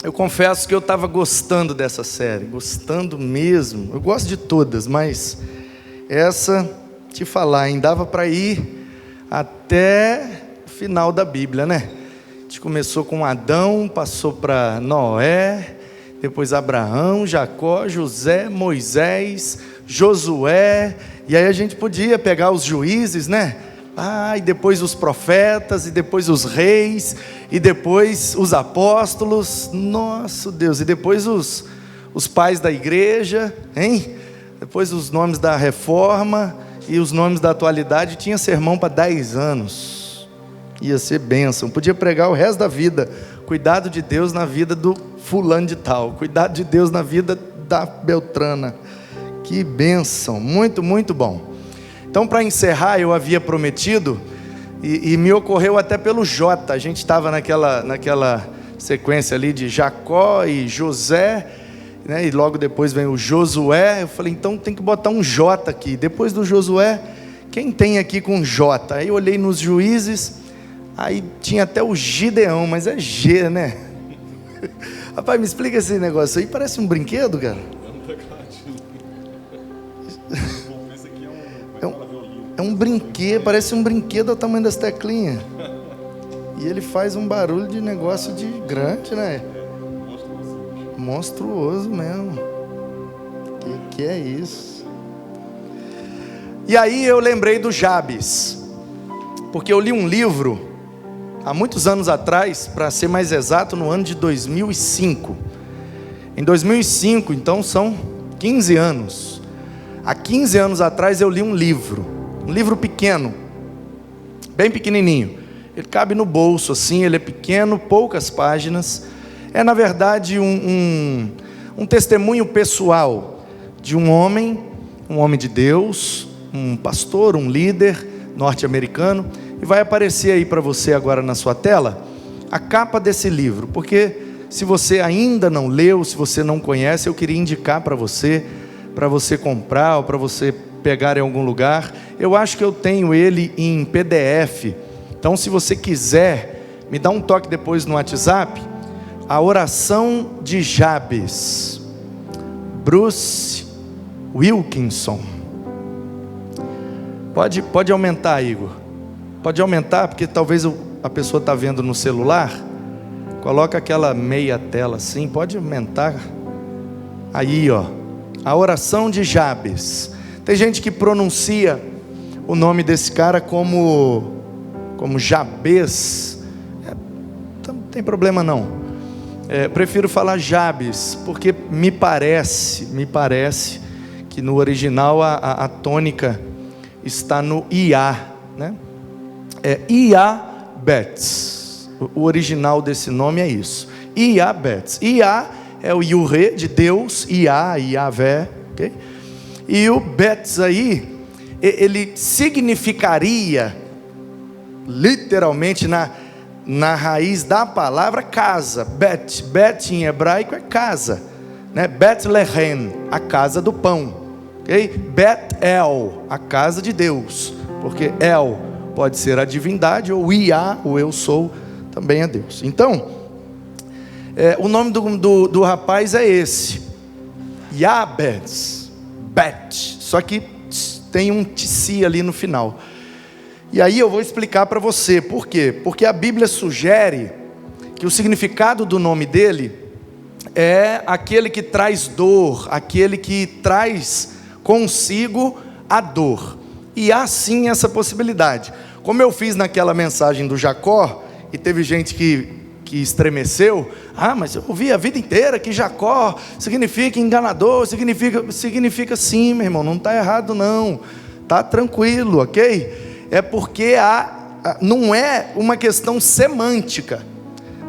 Eu confesso que eu estava gostando dessa série, gostando mesmo. Eu gosto de todas, mas essa, te falar, hein, dava para ir até o final da Bíblia, né? A gente começou com Adão, passou para Noé, depois Abraão, Jacó, José, Moisés, Josué, e aí a gente podia pegar os juízes, né? E depois os profetas, e depois os reis, e depois os apóstolos, nosso Deus, e depois os pais da igreja, hein? Depois os nomes da reforma e os nomes da atualidade. Tinha sermão para 10 anos, ia ser bênção, podia pregar o resto da vida, cuidado de Deus na vida do fulano de tal, cuidado de Deus na vida da Beltrana, que bênção, muito, muito bom. Então, para encerrar, eu havia prometido, e me ocorreu até pelo J. A gente estava naquela sequência ali de Jacó e José, né? E logo depois vem o Josué. Eu falei, então tem que botar um J aqui. Depois do Josué, quem tem aqui com J? Aí eu olhei nos juízes, aí tinha até o Gideão, mas é G, né? Rapaz, me explica esse negócio aí, parece um brinquedo, cara. É um brinquedo, parece um brinquedo ao tamanho das teclinhas. E ele faz um barulho de negócio de grande, né? Monstruoso mesmo. Que é isso? E aí eu lembrei do Jabes, porque eu li um livro há muitos anos atrás, para ser mais exato, no ano de 2005. Em 2005, então são 15 anos. Há 15 anos atrás eu li um livro pequeno, bem pequenininho. Ele cabe no bolso assim, ele é pequeno, poucas páginas. É na verdade um testemunho pessoal de um homem de Deus, um pastor, um líder norte-americano. E vai aparecer aí para você agora na sua tela a capa desse livro, porque se você ainda não leu, se você não conhece, eu queria indicar para você comprar ou para você pegar em algum lugar. Eu acho que eu tenho ele em PDF. Então, se você quiser, me dá um toque depois no WhatsApp. A oração de Jabes, Bruce Wilkinson. Pode aumentar, Igor. Pode aumentar, porque talvez a pessoa está vendo no celular. Coloca aquela meia tela assim, pode aumentar. Aí, ó, a oração de Jabes. Tem gente que pronuncia o nome desse cara como Jabes. Não tem problema não. Prefiro falar Jabes, porque me parece que no original a tônica está no IA, né? Ia-Betz. O original desse nome é isso. Ia-Betz. Ia é o Yurê de Deus, Ia, Iavé, ok? E o Betz aí, ele significaria, literalmente, na raiz da palavra casa. Bet em hebraico é casa, né? Betlehem, a casa do pão, ok? Bet-El, a casa de Deus, porque El pode ser a divindade, ou Ia, o eu sou, também é Deus. Então, o nome do rapaz é esse, Jabes. Bet, só que tem um tsi ali no final. E aí eu vou explicar para você por quê. Porque a Bíblia sugere que o significado do nome dele é aquele que traz dor, aquele que traz consigo a dor. E há sim essa possibilidade. Como eu fiz naquela mensagem do Jacó, e teve gente que estremeceu. Mas eu ouvi a vida inteira que Jacó significa enganador, significa sim, meu irmão, não está errado não, está tranquilo, ok? É porque não é uma questão semântica,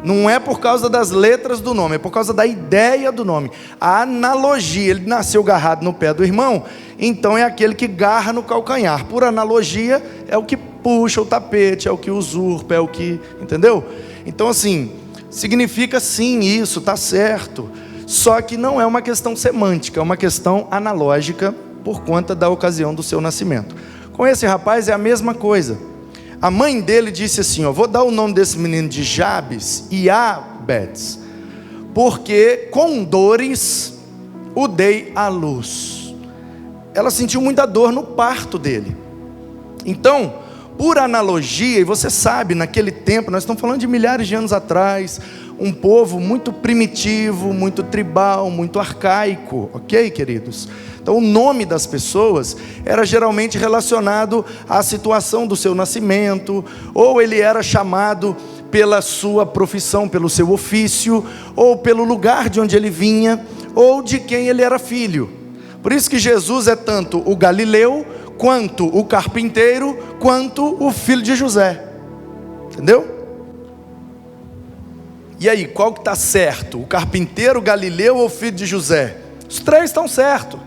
não é por causa das letras do nome, é por causa da ideia do nome, a analogia. Ele nasceu garrado no pé do irmão, então é aquele que garra no calcanhar. Por analogia, é o que puxa o tapete, é o que usurpa, é o que, entendeu? Então assim, significa sim isso, está certo. Só que não é uma questão semântica, é uma questão analógica por conta da ocasião do seu nascimento. Com esse rapaz é a mesma coisa. A mãe dele disse assim, vou dar o nome desse menino de Jabes, Ia-Betz, porque com dores o dei à luz. Ela sentiu muita dor no parto dele. Então, por analogia, e você sabe, naquele tempo, nós estamos falando de milhares de anos atrás, um povo muito primitivo, muito tribal, muito arcaico, ok, queridos? Então o nome das pessoas era geralmente relacionado à situação do seu nascimento, ou ele era chamado pela sua profissão, pelo seu ofício, ou pelo lugar de onde ele vinha, ou de quem ele era filho. Por isso que Jesus é tanto o Galileu, quanto o carpinteiro, quanto o filho de José. Entendeu? E aí, qual que está certo? O carpinteiro, o Galileu ou o filho de José? Os três estão certos.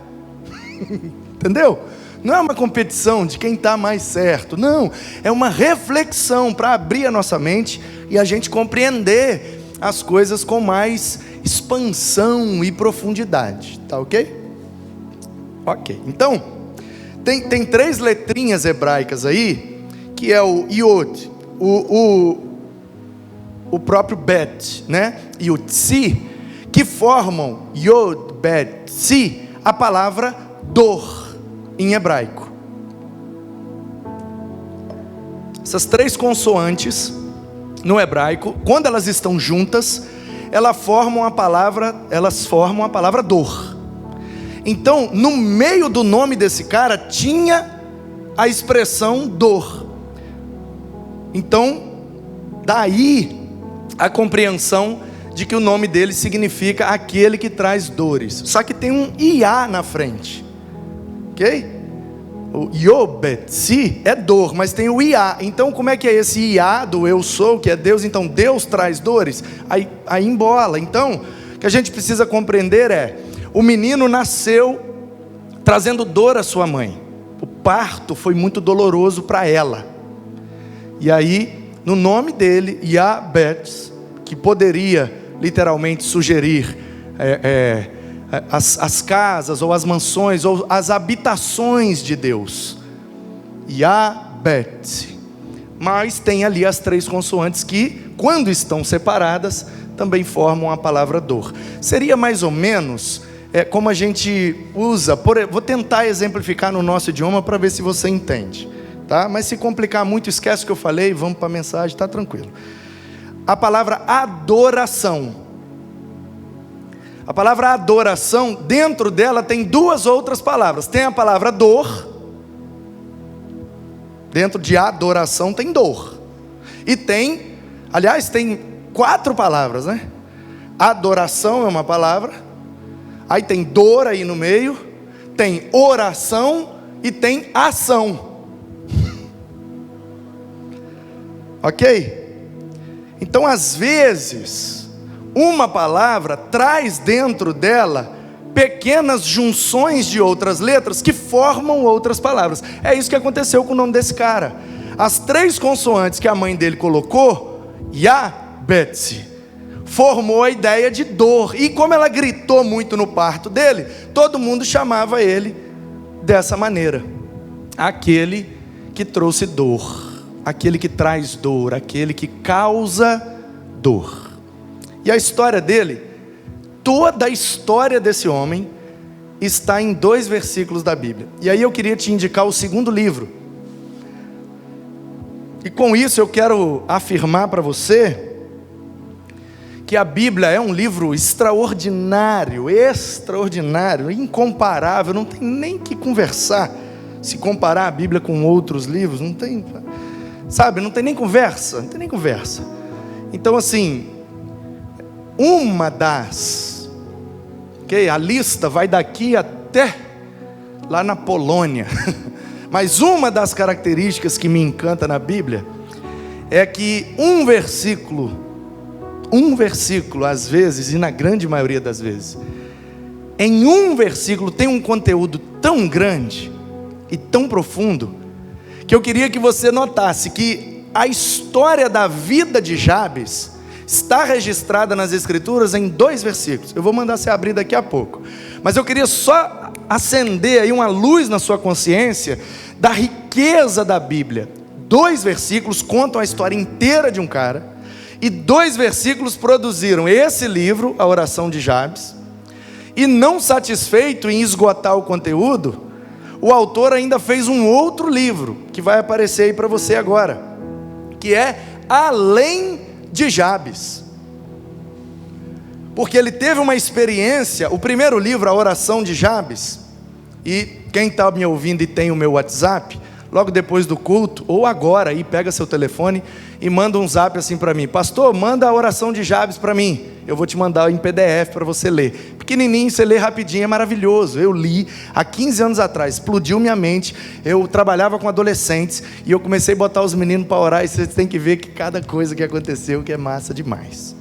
Entendeu? Não é uma competição de quem está mais certo. Não, é uma reflexão para abrir a nossa mente e a gente compreender as coisas com mais expansão e profundidade. Tá ok? Ok. Então, tem três letrinhas hebraicas aí, que é o Yod, o próprio Bet, né? E o Tsi, que formam Yod, Bet, Tsi, a palavra dor em hebraico. Essas três consoantes no hebraico, quando elas estão juntas, elas formam a palavra dor. Então, no meio do nome desse cara tinha a expressão dor. Então, daí a compreensão de que o nome dele significa aquele que traz dores. Só que tem um Iá na frente, ok? O Yobetsi é dor, mas tem o Iá. Então como é que é esse Iá do eu sou, que é Deus? Então Deus traz dores? Aí embola. Então, o que a gente precisa compreender é, o menino nasceu trazendo dor à sua mãe. O parto foi muito doloroso para ela. E aí, no nome dele, Yabetz, que poderia literalmente sugerir as casas, ou as mansões, ou as habitações de Deus. Yabetz. Mas tem ali as três consoantes que, quando estão separadas, também formam a palavra dor. Seria mais ou menos como a gente usa, vou tentar exemplificar no nosso idioma para ver se você entende. Tá? Mas se complicar muito, esquece o que eu falei, vamos para a mensagem, está tranquilo. A palavra adoração. A palavra adoração, dentro dela tem duas outras palavras. Tem a palavra dor. Dentro de adoração tem dor. E tem, aliás, tem 4 palavras, né? Adoração é uma palavra. Aí tem dor aí no meio. Tem oração e tem ação. Ok? Então, às vezes, uma palavra traz dentro dela pequenas junções de outras letras que formam outras palavras. É isso que aconteceu com o nome desse cara. As 3 consoantes que a mãe dele colocou, Yabetzi, formou a ideia de dor. E como ela gritou muito no parto dele, todo mundo chamava ele dessa maneira. Aquele que trouxe dor. Aquele que traz dor, aquele que causa dor. E a história dele, toda a história desse homem, está em 2 versículos da Bíblia. E aí eu queria te indicar o segundo livro. E com isso eu quero afirmar para você que a Bíblia é um livro extraordinário, incomparável, não tem nem que conversar. Se comparar a Bíblia com outros livros, não tem... Sabe, não tem nem conversa, Então assim, uma das, ok? A lista vai daqui até lá na Polônia. Mas uma das características que me encanta na Bíblia é que um versículo às vezes, e na grande maioria das vezes, em um versículo tem um conteúdo tão grande e tão profundo, que eu queria que você notasse que a história da vida de Jabes está registrada nas Escrituras em 2 versículos. Eu vou mandar você abrir daqui a pouco. Mas eu queria só acender aí uma luz na sua consciência da riqueza da Bíblia. 2 versículos contam a história inteira de um cara. E 2 versículos produziram esse livro, a oração de Jabes. E não satisfeito em esgotar o conteúdo, o autor ainda fez um outro livro, que vai aparecer aí para você agora, que é Além de Jabes. Porque ele teve uma experiência, o primeiro livro, a oração de Jabes, e quem está me ouvindo e tem o meu WhatsApp, logo depois do culto, ou agora, aí pega seu telefone e manda um zap assim para mim: pastor, manda a oração de Jabes para mim, eu vou te mandar em PDF para você ler, pequenininho, você lê rapidinho, é maravilhoso. Eu li há 15 anos atrás, explodiu minha mente. Eu trabalhava com adolescentes e eu comecei a botar os meninos para orar, e você tem que ver que cada coisa que aconteceu que é massa demais.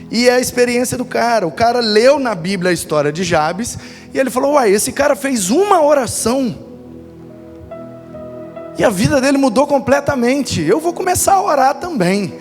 E é a experiência do cara. O cara leu na Bíblia a história de Jabes e ele falou: uai, esse cara fez uma oração e a vida dele mudou completamente, eu vou começar a orar também.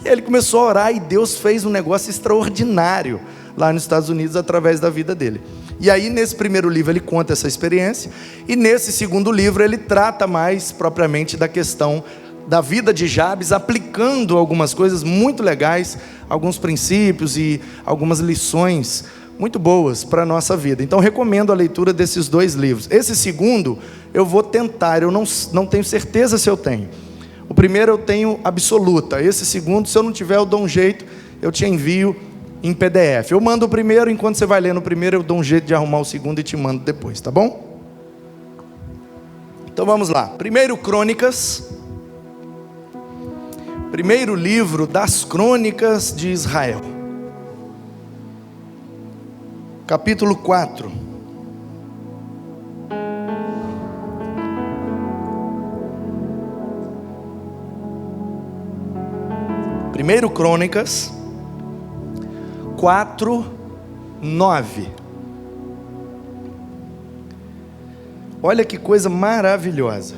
E ele começou a orar e Deus fez um negócio extraordinário lá nos Estados Unidos através da vida dele. E aí nesse primeiro livro ele conta essa experiência, e nesse segundo livro ele trata mais propriamente da questão da vida de Jabes, aplicando algumas coisas muito legais, alguns princípios e algumas lições muito boas para a nossa vida. Então recomendo a leitura desses 2 livros. Esse segundo eu vou tentar, eu não tenho certeza se eu tenho. O primeiro eu tenho absoluta, esse segundo, se eu não tiver, eu dou um jeito, eu te envio em PDF. Eu mando o primeiro, enquanto você vai lendo o primeiro, eu dou um jeito de arrumar o segundo e te mando depois, tá bom? Então vamos lá. 1 Crônicas, primeiro livro das Crônicas de Israel, capítulo 4. Primeiro Crônicas 4:9. Olha que coisa maravilhosa.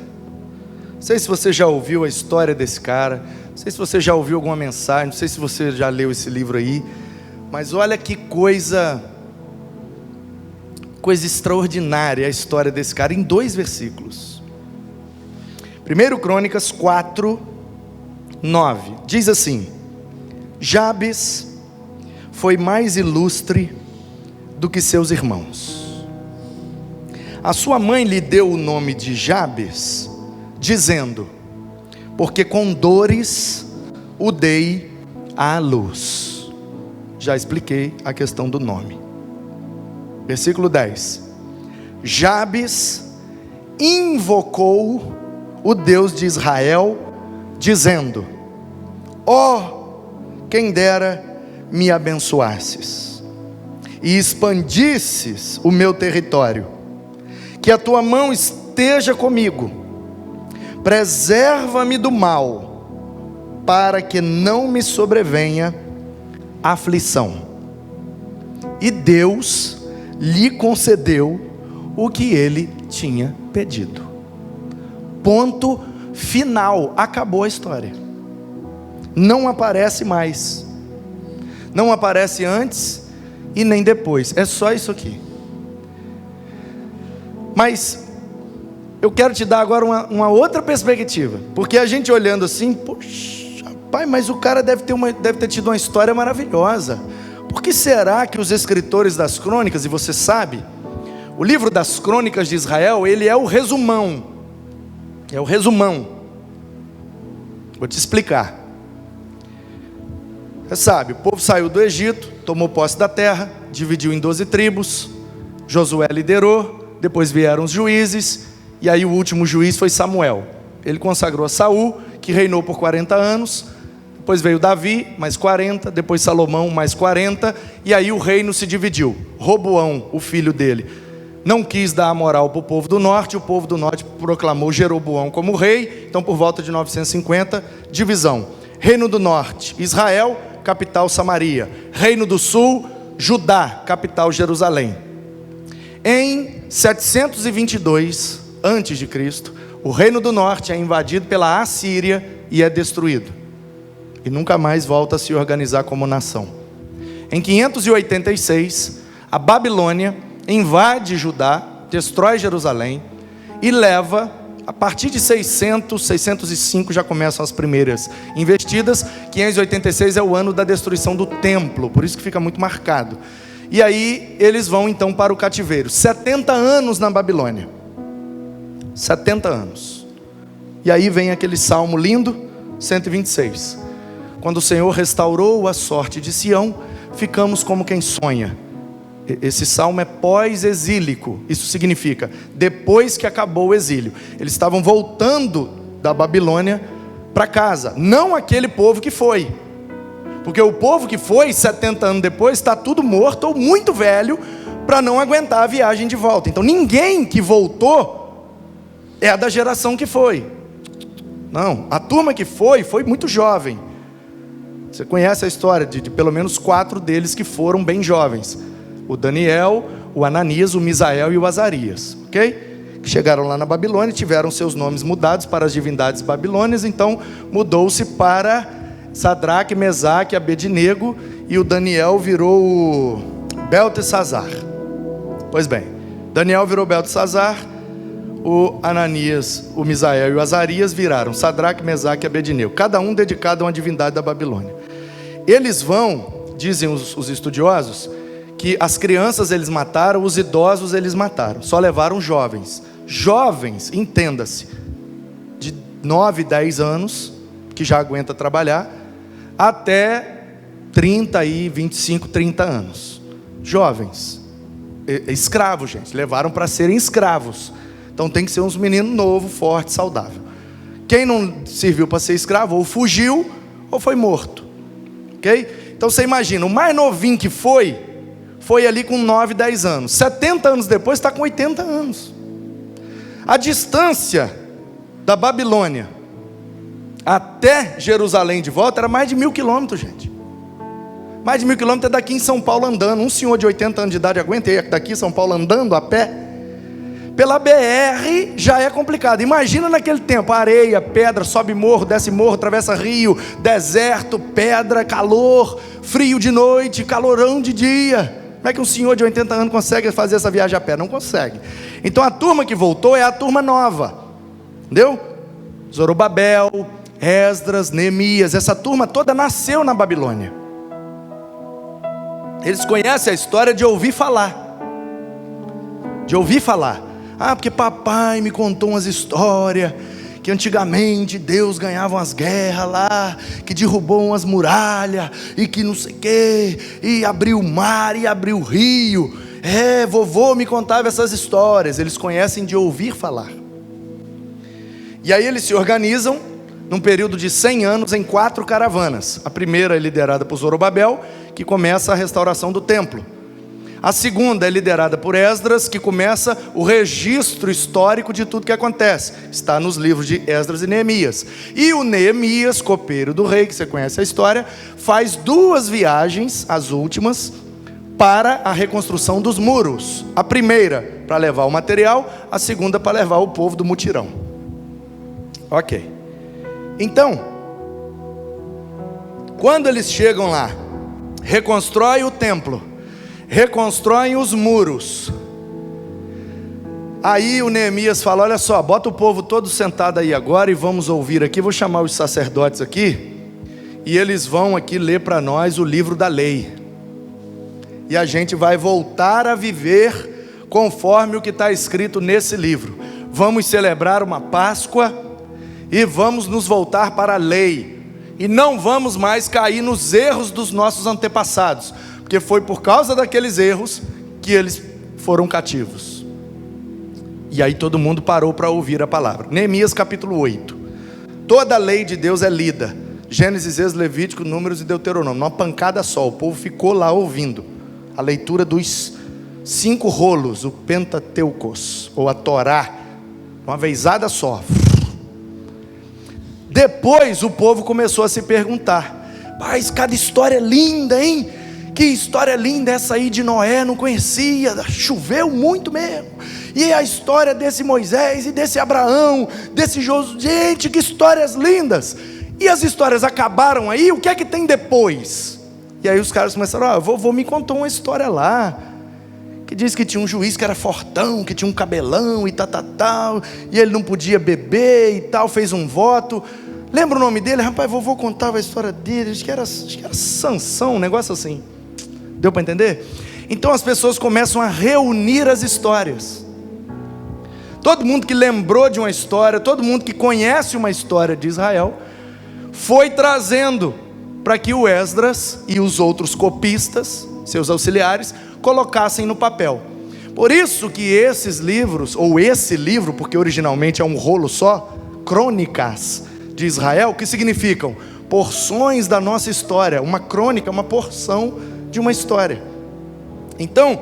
Não sei se você já ouviu a história desse cara, não sei se você já ouviu alguma mensagem, não sei se você já leu esse livro aí, mas olha que coisa extraordinária a história desse cara, em 2 versículos. 1 Crônicas 4:9 diz assim: Jabes foi mais ilustre do que seus irmãos. A sua mãe lhe deu o nome de Jabes, dizendo: porque com dores o dei à luz. Já expliquei a questão do nome. Versículo 10. Jabes invocou o Deus de Israel, dizendo: quem dera me abençoasses e expandisses o meu território, que a tua mão esteja comigo, preserva-me do mal, para que não me sobrevenha aflição. E Deus lhe concedeu o que ele tinha pedido. Ponto final, acabou a história. Não aparece mais, não aparece antes e nem depois, é só isso aqui. Mas eu quero te dar agora uma outra perspectiva, porque a gente olhando assim, poxa, pai, mas o cara deve ter tido uma história maravilhosa. Por que será que os escritores das crônicas, e você sabe, o livro das crônicas de Israel, ele é o resumão, vou te explicar. Você sabe, o povo saiu do Egito, tomou posse da terra, dividiu em 12 tribos, Josué liderou, depois vieram os juízes, e aí o último juiz foi Samuel. Ele consagrou a Saul, que reinou por 40 anos, depois veio Davi, mais 40, depois Salomão, mais 40, e aí o reino se dividiu. Roboão, o filho dele, não quis dar a moral para o povo do norte, o povo do norte proclamou Jeroboão como rei, então por volta de 950, divisão. Reino do norte, Israel, capital Samaria. Reino do sul, Judá, capital Jerusalém. Em 722 a.C., o reino do norte é invadido pela Assíria e é destruído, e nunca mais volta a se organizar como nação. Em 586, a Babilônia invade Judá, destrói Jerusalém e leva A partir de 600, 605 já começam as primeiras investidas. 586 é o ano da destruição do templo, por isso que fica muito marcado. E aí eles vão então para o cativeiro. 70 anos na Babilônia. 70 anos. E aí vem aquele salmo lindo, 126. Quando o Senhor restaurou a sorte de Sião, ficamos como quem sonha. Esse salmo é pós-exílico. Isso significa depois que acabou o exílio. Eles estavam voltando da Babilônia para casa. Não aquele povo que foi. Porque o povo que foi 70 anos depois está tudo morto ou muito velho para não aguentar a viagem de volta. Então ninguém que voltou é da geração que foi. Não, a turma que foi muito jovem. Você conhece a história de pelo menos 4 deles que foram bem jovens. O Daniel, o Ananias, o Misael e o Azarias, ok? Que chegaram lá na Babilônia, tiveram seus nomes mudados para as divindades babilônias, então mudou-se para Sadraque, Mesaque, Abednego, e o Daniel virou o Beltesazar. Pois bem, Daniel virou Beltesazar, o Ananias, o Misael e o Azarias viraram Sadraque, Mesaque e Abednego, cada um dedicado a uma divindade da Babilônia. Eles vão, dizem os estudiosos, que as crianças eles mataram, os idosos eles mataram, só levaram jovens. Jovens, entenda-se, de 9, 10 anos, que já aguenta trabalhar, até 30 e 25, 30 anos. Jovens, escravos, gente, levaram para serem escravos. Então tem que ser uns meninos novos, fortes, saudáveis. Quem não serviu para ser escravo, ou fugiu, ou foi morto. Ok? Então você imagina, o mais novinho que foi ali com 9, 10 anos. 70 anos depois está com 80 anos. A distância da Babilônia até Jerusalém de volta era mais de 1000 quilômetros, gente. Mais de 1000 quilômetros é daqui em São Paulo andando. Um senhor de 80 anos de idade aguenta ir daqui em São Paulo andando a pé? Pela BR já é complicado. Imagina naquele tempo, areia, pedra, sobe morro, desce morro, atravessa rio, deserto, pedra, calor, frio de noite, calorão de dia. Como é que um senhor de 80 anos consegue fazer essa viagem a pé? Não consegue. Então a turma que voltou é a turma nova. Entendeu? Zorobabel, Esdras, Neemias, essa turma toda nasceu na Babilônia. Eles conhecem a história de ouvir falar. De ouvir falar. Ah, porque papai me contou umas histórias que antigamente Deus ganhava umas guerras lá, que derrubou umas muralhas, e que não sei o quê, e abriu o mar, e abriu o rio. Vovô me contava essas histórias. Eles conhecem de ouvir falar. E aí eles se organizam, num período de 100 anos, em 4 caravanas. A primeira é liderada por Zorobabel, que começa a restauração do templo. A segunda é liderada por Esdras, que começa o registro histórico de tudo que acontece. Está nos livros de Esdras e Neemias. E o Neemias, copeiro do rei, que você conhece a história, faz 2 viagens, as últimas, para a reconstrução dos muros. A primeira para levar o material, a segunda para levar o povo do mutirão. Ok. Então, quando eles chegam lá, reconstrói o templo, reconstroem os muros. Aí o Neemias fala: olha só, bota o povo todo sentado aí agora e vamos ouvir aqui. Vou chamar os sacerdotes aqui, e eles vão aqui ler para nós o livro da lei. E a gente vai voltar a viver conforme o que está escrito nesse livro. Vamos celebrar uma Páscoa e vamos nos voltar para a lei. E não vamos mais cair nos erros dos nossos antepassados, porque foi por causa daqueles erros que eles foram cativos. E aí todo mundo parou para ouvir a palavra. Neemias capítulo 8. Toda a lei de Deus é lida. Gênesis, Êxodo, Levítico, Números e Deuteronômio. Numa pancada só, o povo ficou lá ouvindo a leitura dos 5 rolos, o Pentateucos, ou a Torá, uma vezada só. Depois o povo começou a se perguntar: mas cada história é linda, hein? Que história linda essa aí de Noé, não conhecia, choveu muito mesmo. E a história desse Moisés e desse Abraão, desse Josué, gente, que histórias lindas. E as histórias acabaram aí, o que é que tem depois? E aí os caras começaram: vovô me contou uma história lá, que diz que tinha um juiz que era fortão, que tinha um cabelão e tal, e ele não podia beber e tal, fez um voto. Lembra o nome dele? Rapaz, vovô contava a história dele, acho que era Sansão, um negócio assim. Deu para entender? Então as pessoas começam a reunir as histórias. Todo mundo que lembrou de uma história, todo mundo que conhece uma história de Israel, foi trazendo para que o Esdras e os outros copistas, seus auxiliares, colocassem no papel. Por isso que esses livros, ou esse livro, porque originalmente é um rolo só, Crônicas de Israel, que significam porções da nossa história. Uma crônica é uma porção de uma história. Então,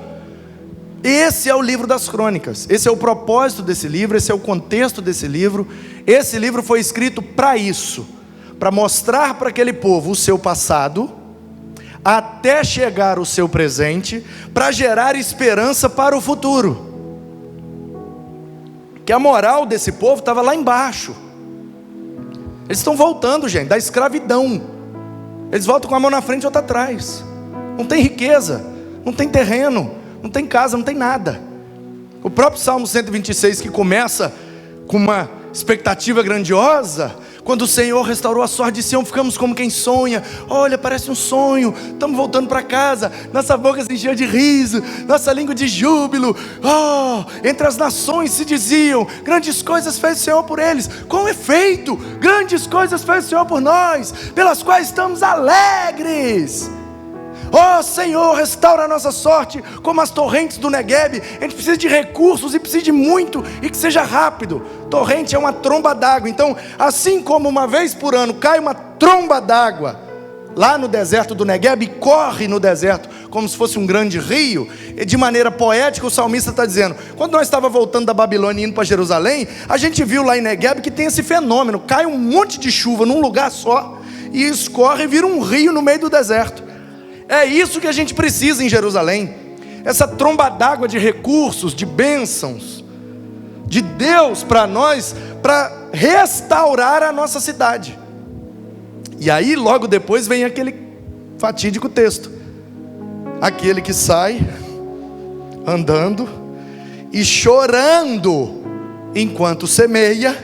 esse é o livro das crônicas, esse é o propósito desse livro, esse é o contexto desse livro. Esse livro foi escrito para isso, para mostrar para aquele povo o seu passado, até chegar o seu presente, para gerar esperança para o futuro. Que a moral desse povo estava lá embaixo. Eles estão voltando, gente, da escravidão. Eles voltam com a mão na frente e outra atrás. Não tem riqueza, não tem terreno, não tem casa, não tem nada. O próprio Salmo 126, que começa com uma expectativa grandiosa, quando o Senhor restaurou a sorte de Sião, ficamos como quem sonha. Olha, parece um sonho, estamos voltando para casa, nossa boca se encheu de riso, nossa língua de júbilo. Entre as nações se diziam: grandes coisas fez o Senhor por eles. Com efeito, grandes coisas fez o Senhor por nós, pelas quais estamos alegres. Senhor, restaura a nossa sorte como as torrentes do Negueb. A gente precisa de recursos e precisa de muito, e que seja rápido. Torrente é uma tromba d'água. Então, assim como uma vez por ano cai uma tromba d'água lá no deserto do Negueb, e corre no deserto como se fosse um grande rio, de maneira poética o salmista está dizendo: quando nós estávamos voltando da Babilônia e indo para Jerusalém, a gente viu lá em Negueb que tem esse fenômeno, cai um monte de chuva num lugar só, e escorre e vira um rio no meio do deserto. É isso que a gente precisa em Jerusalém, essa tromba d'água de recursos, de bênçãos, de Deus para nós, para restaurar a nossa cidade. E aí logo depois vem aquele fatídico texto: aquele que sai andando e chorando enquanto semeia,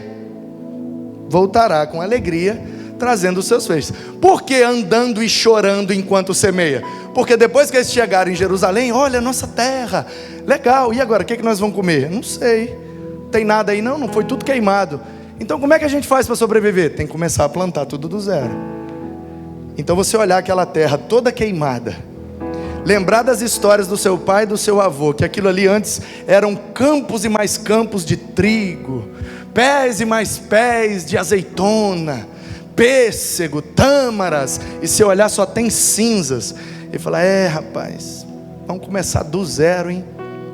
voltará com alegria, trazendo os seus feixes. Por que andando e chorando enquanto semeia? Porque depois que eles chegarem em Jerusalém, olha a nossa terra, legal, e agora, o que nós vamos comer? Não sei, tem nada aí não foi tudo queimado. Então como é que a gente faz para sobreviver? Tem que começar a plantar tudo do zero. Então você olhar aquela terra toda queimada, lembrar das histórias do seu pai e do seu avô, que aquilo ali antes eram campos e mais campos de trigo, pés e mais pés de azeitona, pêssego, tâmaras, e se olhar só tem cinzas, e falar: rapaz, vamos começar do zero, hein?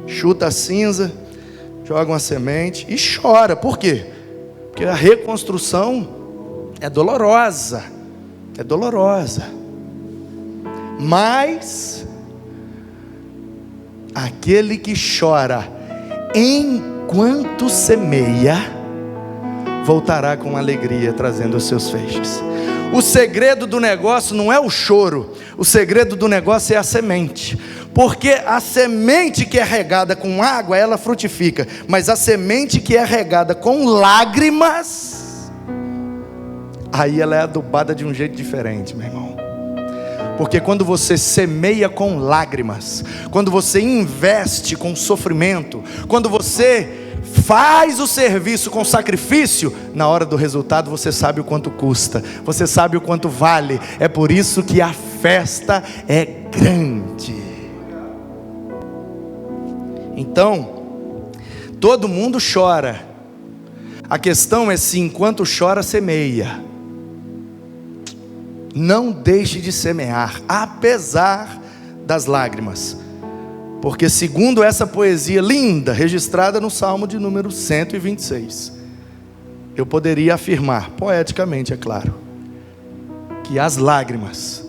Chuta a cinza, joga uma semente e chora. Por quê? Porque a reconstrução é dolorosa, mas aquele que chora enquanto semeia, voltará com alegria, trazendo os seus feixes. O segredo do negócio não é o choro, o segredo do negócio é a semente. Porque a semente que é regada com água, ela frutifica. Mas a semente que é regada com lágrimas, aí ela é adubada de um jeito diferente, meu irmão. Porque quando você semeia com lágrimas, quando você investe com sofrimento, quando você faz o serviço com sacrifício, na hora do resultado você sabe o quanto custa, você sabe o quanto vale. É por isso que a festa é grande. Então, todo mundo chora. A questão é se enquanto chora, semeia. Não deixe de semear, apesar das lágrimas. Porque segundo essa poesia linda, registrada no Salmo de número 126, eu poderia afirmar, poeticamente é claro, que as lágrimas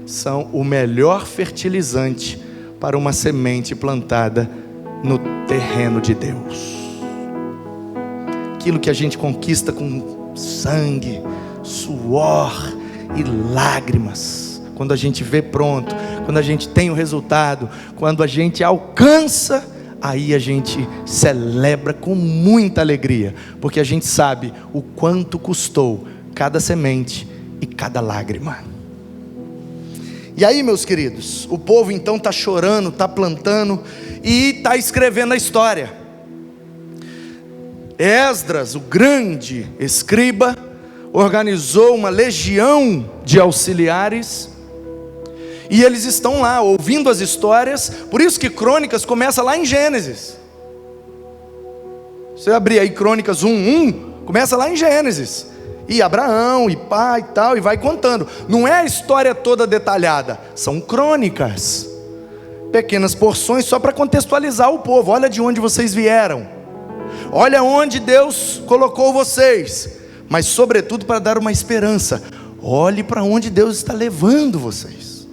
são o melhor fertilizante para uma semente plantada no terreno de Deus. Aquilo que a gente conquista com sangue, suor e lágrimas, quando a gente vê pronto, quando a gente tem o resultado, quando a gente alcança, aí a gente celebra com muita alegria, porque a gente sabe o quanto custou cada semente e cada lágrima. E aí, meus queridos, o povo então está chorando, está plantando e está escrevendo a história. Esdras, o grande escriba, organizou uma legião de auxiliares, e eles estão lá ouvindo as histórias. Por isso que Crônicas começa lá em Gênesis. Você abrir aí Crônicas 1:1, começa lá em Gênesis, e Abraão, e pai e tal, e vai contando. Não é a história toda detalhada, são crônicas, pequenas porções só para contextualizar o povo. Olha de onde vocês vieram, olha onde Deus colocou vocês, mas sobretudo para dar uma esperança. Olhe para onde Deus está levando vocês.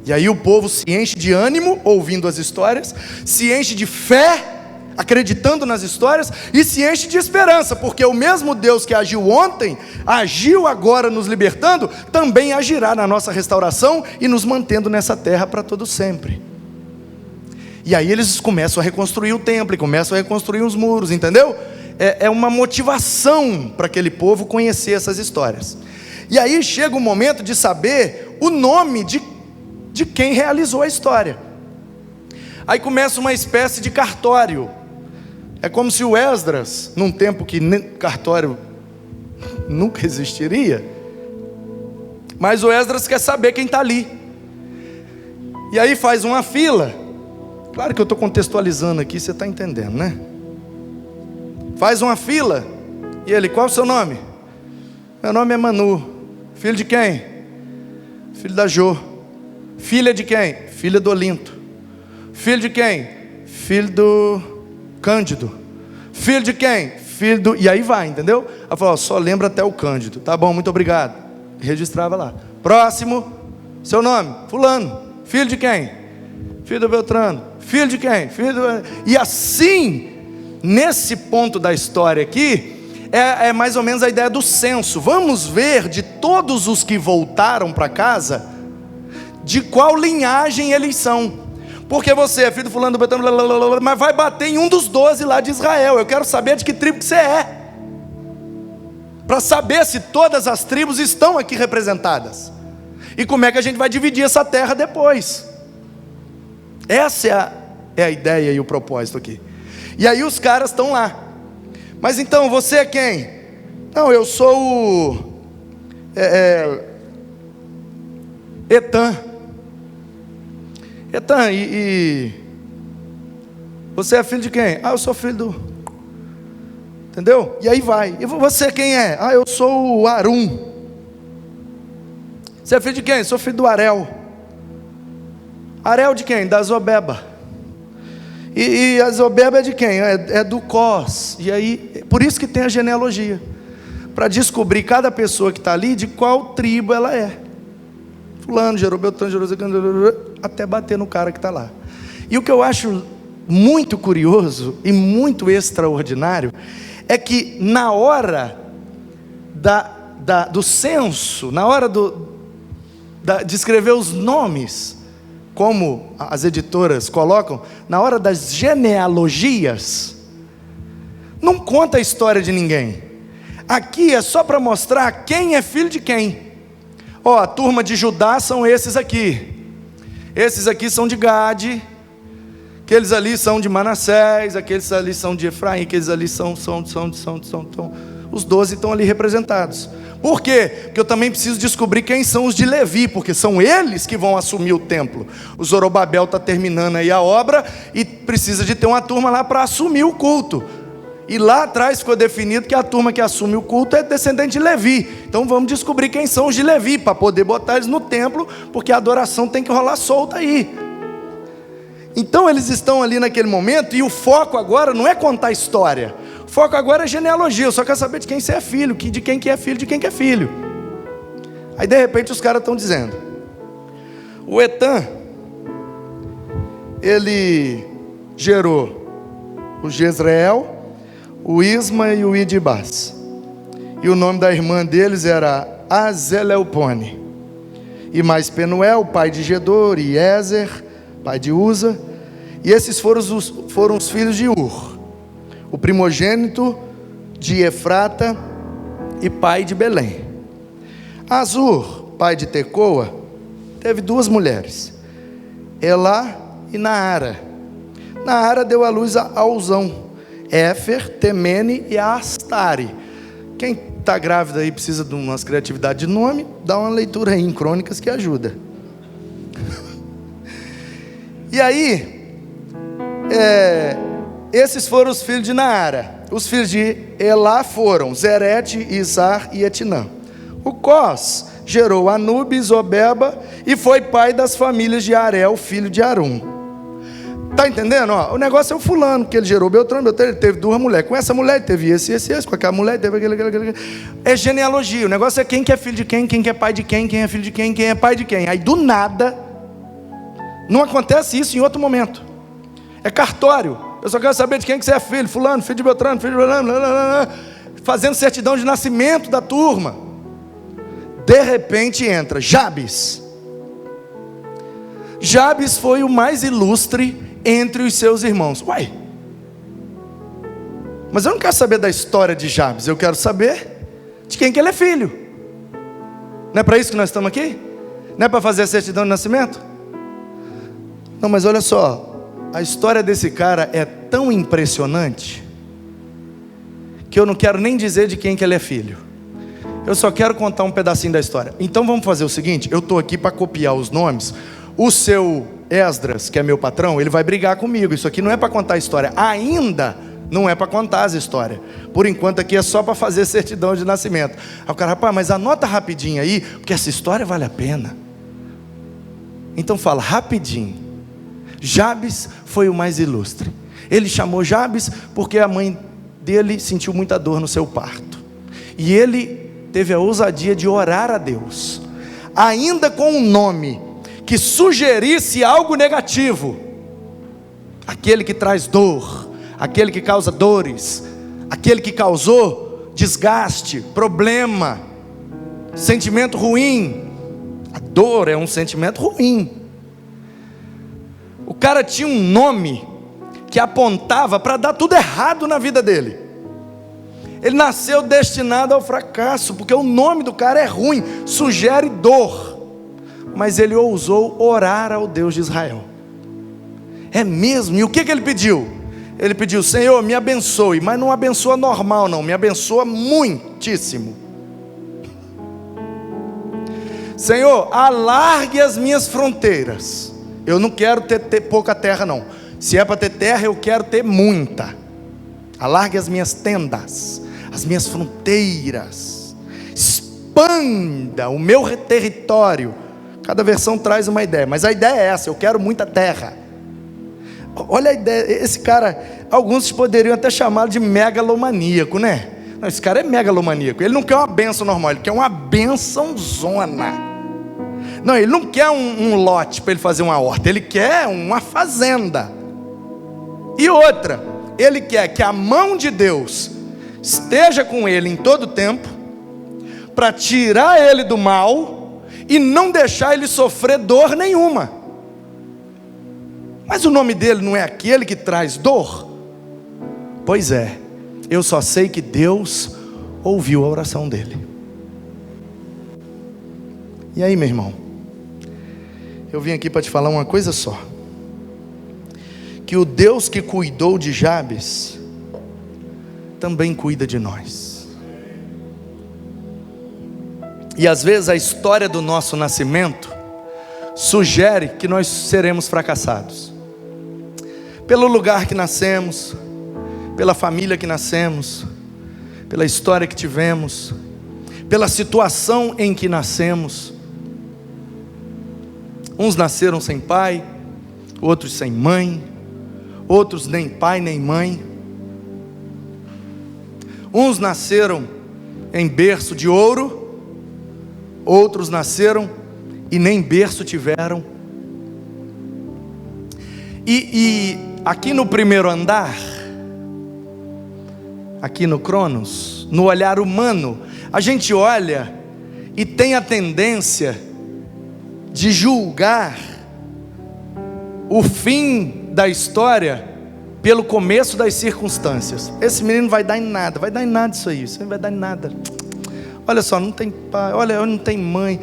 E aí o povo se enche de ânimo ouvindo as histórias, se enche de fé acreditando nas histórias, e se enche de esperança, porque o mesmo Deus que agiu ontem, agiu agora nos libertando, também agirá na nossa restauração e nos mantendo nessa terra para todo sempre. E aí eles começam a reconstruir o templo, e começam a reconstruir os muros, entendeu? É uma motivação para aquele povo conhecer essas histórias. E aí chega o momento de saber o nome de quem realizou a história. Aí começa uma espécie de cartório. É como se o Esdras, num tempo que cartório nunca existiria, mas o Esdras quer saber quem está ali. E aí faz uma fila. Claro que eu estou contextualizando aqui, você está entendendo, né? Faz uma fila. E ele: qual é o seu nome? Meu nome é Manu. Filho de quem? Filho da Jô. Filha de quem? Filha do Olinto. Filho de quem? Filho do Cândido. Filho de quem? Filho do... E aí vai, entendeu? Ela falou: só lembra até o Cândido. Tá bom, muito obrigado. Registrava lá. Próximo. Seu nome? Fulano. Filho de quem? Filho do Beltrano. Filho de quem? Filho do... E assim, nesse ponto da história aqui, é mais ou menos a ideia do censo. Vamos ver de todos os que voltaram para casa, de qual linhagem eles são. Porque você é filho do fulano do Beltrano, mas vai bater em um dos 12 lá de Israel. Eu quero saber de que tribo que você é, para saber se todas as tribos estão aqui representadas, e como é que a gente vai dividir essa terra depois. Essa é a ideia e o propósito aqui. E aí os caras estão lá. Mas então, você é quem? Não, eu sou o Etan. Etan, e você é filho de quem? Ah, eu sou filho do... Entendeu? E aí vai. E você quem é? Ah, eu sou o Arum. Você é filho de quem? Sou filho do Arel. Arel de quem? Da Zobeba. E a Zobeba é de quem? É do Cós. E aí, por isso que tem a genealogia, para descobrir cada pessoa que está ali, de qual tribo ela é. Fulano, gerou Beltrano, gerou... até bater no cara que está lá. E o que eu acho muito curioso e muito extraordinário é que na hora do censo, na hora de escrever os nomes, como as editoras colocam, na hora das genealogias, não conta a história de ninguém. Aqui é só para mostrar quem é filho de quem. Ó, a turma de Judá são esses aqui. Esses aqui são de Gade. Aqueles ali são de Manassés. Aqueles ali são de Efraim. Aqueles ali são os 12 estão ali representados. Por quê? Porque eu também preciso descobrir quem são os de Levi, porque são eles que vão assumir o templo. O Zorobabel está terminando aí a obra e precisa de ter uma turma lá para assumir o culto. E lá atrás ficou definido que a turma que assume o culto é descendente de Levi. Então vamos descobrir quem são os de Levi, para poder botar eles no templo, porque a adoração tem que rolar solta aí. Então eles estão ali naquele momento, e o foco agora não é contar a história. O foco agora é genealogia. Eu só quero saber de quem você é filho, de quem que é filho, de quem que é filho. Aí de repente os caras estão dizendo: o Etan, ele gerou o Jezreel, o Isma e o Idibás. E o nome da irmã deles era Azeleupone. e mais Penuel, pai de Gedor, e Ézer, pai de Uza. E esses foram os filhos de Ur, o primogênito de Efrata e pai de Belém. Azur, pai de Tecoa, teve duas mulheres, Elá e Naara. Naara deu à luz a Uzão, Éfer, Temene e a Astare. Quem está grávida aí precisa de umas criatividade de nome, dá uma leitura aí em Crônicas que ajuda. E aí, esses foram os filhos de Naara. Os filhos de Elá foram Zerete, Izar e Etinã. O Cós gerou Anubis, Obeba e foi pai das famílias de Arel, filho de Arum. Está entendendo? Ó, o negócio é o fulano, que ele gerou Beltrano, ele teve duas mulheres. Com essa mulher ele teve esse, com aquela mulher teve aquele. É genealogia, o negócio é quem que é filho de quem que é pai de quem é filho de quem é pai de quem. Aí do nada, não acontece isso em outro momento. É cartório. Eu só quero saber de quem que você é filho, fulano, filho de Beltrano, filho de Beltrano, fazendo certidão de nascimento da turma. De repente entra Jabes. Jabes foi o mais ilustre entre os seus irmãos. Uai, mas eu não quero saber da história de Jabes, eu quero saber de quem que ele é filho. Não é para isso que nós estamos aqui? Não é para fazer a certidão de nascimento? Não, mas olha só, a história desse cara é tão impressionante que eu não quero nem dizer de quem que ele é filho. Eu só quero contar um pedacinho da história. Então vamos fazer o seguinte, eu estou aqui para copiar os nomes. O seu Esdras, que é meu patrão, ele vai brigar comigo. Isso aqui não é para contar a história. Ainda não é para contar as histórias. Por enquanto aqui é só para fazer certidão de nascimento. Aí o cara, rapaz, mas anota rapidinho aí, porque essa história vale a pena. Então fala rapidinho. Jabes foi o mais ilustre. Ele chamou Jabes porque a mãe dele sentiu muita dor no seu parto. E ele teve a ousadia de orar a Deus, ainda com um nome que sugerisse algo negativo. Aquele que traz dor, aquele que causa dores, aquele que causou desgaste, problema, sentimento ruim. A dor é um sentimento ruim. O cara tinha um nome que apontava para dar tudo errado na vida dele. Ele nasceu destinado ao fracasso, porque o nome do cara é ruim, sugere dor. Mas ele ousou orar ao Deus de Israel. É mesmo? E o que ele pediu? Ele pediu: Senhor, me abençoe, mas não abençoa normal não, me abençoa muitíssimo. Senhor, alargue as minhas fronteiras. Eu não quero ter pouca terra não. Se é para ter terra, eu quero ter muita. Alargue as minhas tendas, as minhas fronteiras. Expanda o meu território. Cada versão traz uma ideia, mas a ideia é essa: eu quero muita terra. Olha a ideia, esse cara, alguns poderiam até chamá-lo de megalomaníaco, né? Não, esse cara é megalomaníaco. Ele não quer uma bênção normal, ele quer uma bênção zona. Não, ele não quer um lote para ele fazer uma horta, ele quer uma fazenda. E outra, ele quer que a mão de Deus esteja com ele em todo tempo, para tirar ele do mal e não deixar ele sofrer dor nenhuma. Mas o nome dele não é aquele que traz dor? Pois é, eu só sei que Deus ouviu a oração dele. E aí, meu irmão, eu vim aqui para te falar uma coisa só: que o Deus que cuidou de Jabes também cuida de nós. E às vezes a história do nosso nascimento sugere que nós seremos fracassados, pelo lugar que nascemos, pela família que nascemos, pela história que tivemos, pela situação em que nascemos. Uns nasceram sem pai, outros sem mãe, outros nem pai nem mãe. Uns nasceram em berço de ouro, outros nasceram e nem berço tiveram. E aqui no primeiro andar, aqui no Cronos, no olhar humano, a gente olha e tem a tendência de julgar o fim da história pelo começo das circunstâncias. Esse menino vai dar em nada isso aí, isso aí vai dar em nada. Olha só, não tem pai, olha, não tem mãe.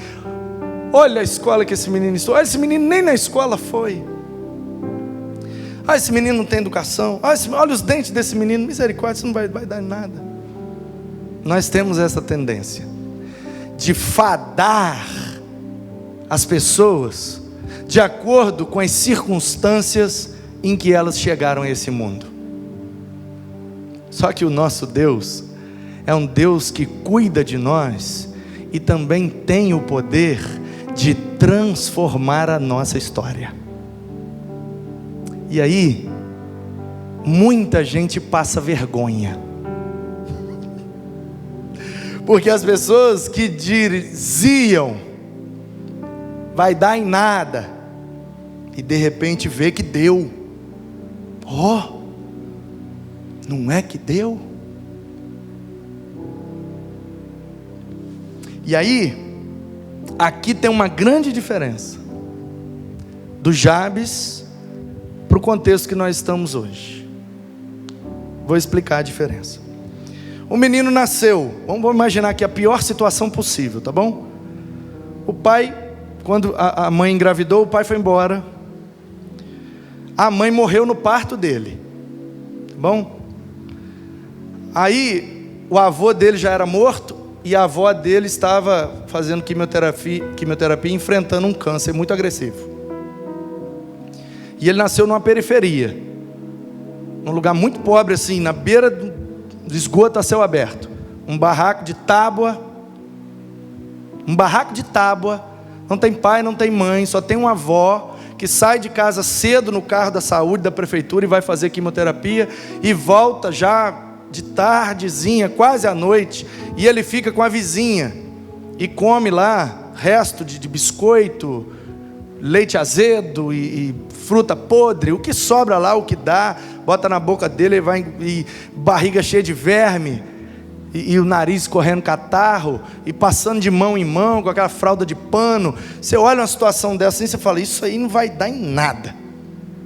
Olha a escola que esse menino estudou. Olha, esse menino nem na escola foi. Ah, esse menino não tem educação. Olha os dentes desse menino. Misericórdia, isso não vai dar em nada. Nós temos essa tendência de fadar as pessoas de acordo com as circunstâncias em que elas chegaram a esse mundo. Só que o nosso Deus é um Deus que cuida de nós e também tem o poder de transformar a nossa história. E aí, muita gente passa vergonha, porque as pessoas que diziam vai dar em nada, e de repente vê que deu. Não é que deu? E aí, aqui tem uma grande diferença do Jabes para o contexto que nós estamos hoje. Vou explicar a diferença. O menino nasceu, vamos imaginar aqui a pior situação possível, tá bom? O pai, quando a mãe engravidou, o pai foi embora. A mãe morreu no parto dele, tá bom? Aí, o avô dele já era morto, e a avó dele estava fazendo quimioterapia, enfrentando um câncer muito agressivo. E ele nasceu numa periferia, num lugar muito pobre assim, na beira do esgoto a céu aberto. Um barraco de tábua, não tem pai, não tem mãe, só tem uma avó que sai de casa cedo no carro da saúde, da prefeitura, e vai fazer quimioterapia, e volta já de tardezinha, quase à noite, e ele fica com a vizinha, e come lá, resto de biscoito, leite azedo e fruta podre, o que sobra lá, o que dá, bota na boca dele, ele vai, e barriga cheia de verme, e o nariz correndo catarro, e passando de mão em mão, com aquela fralda de pano. Você olha uma situação dessa assim, você fala, isso aí não vai dar em nada.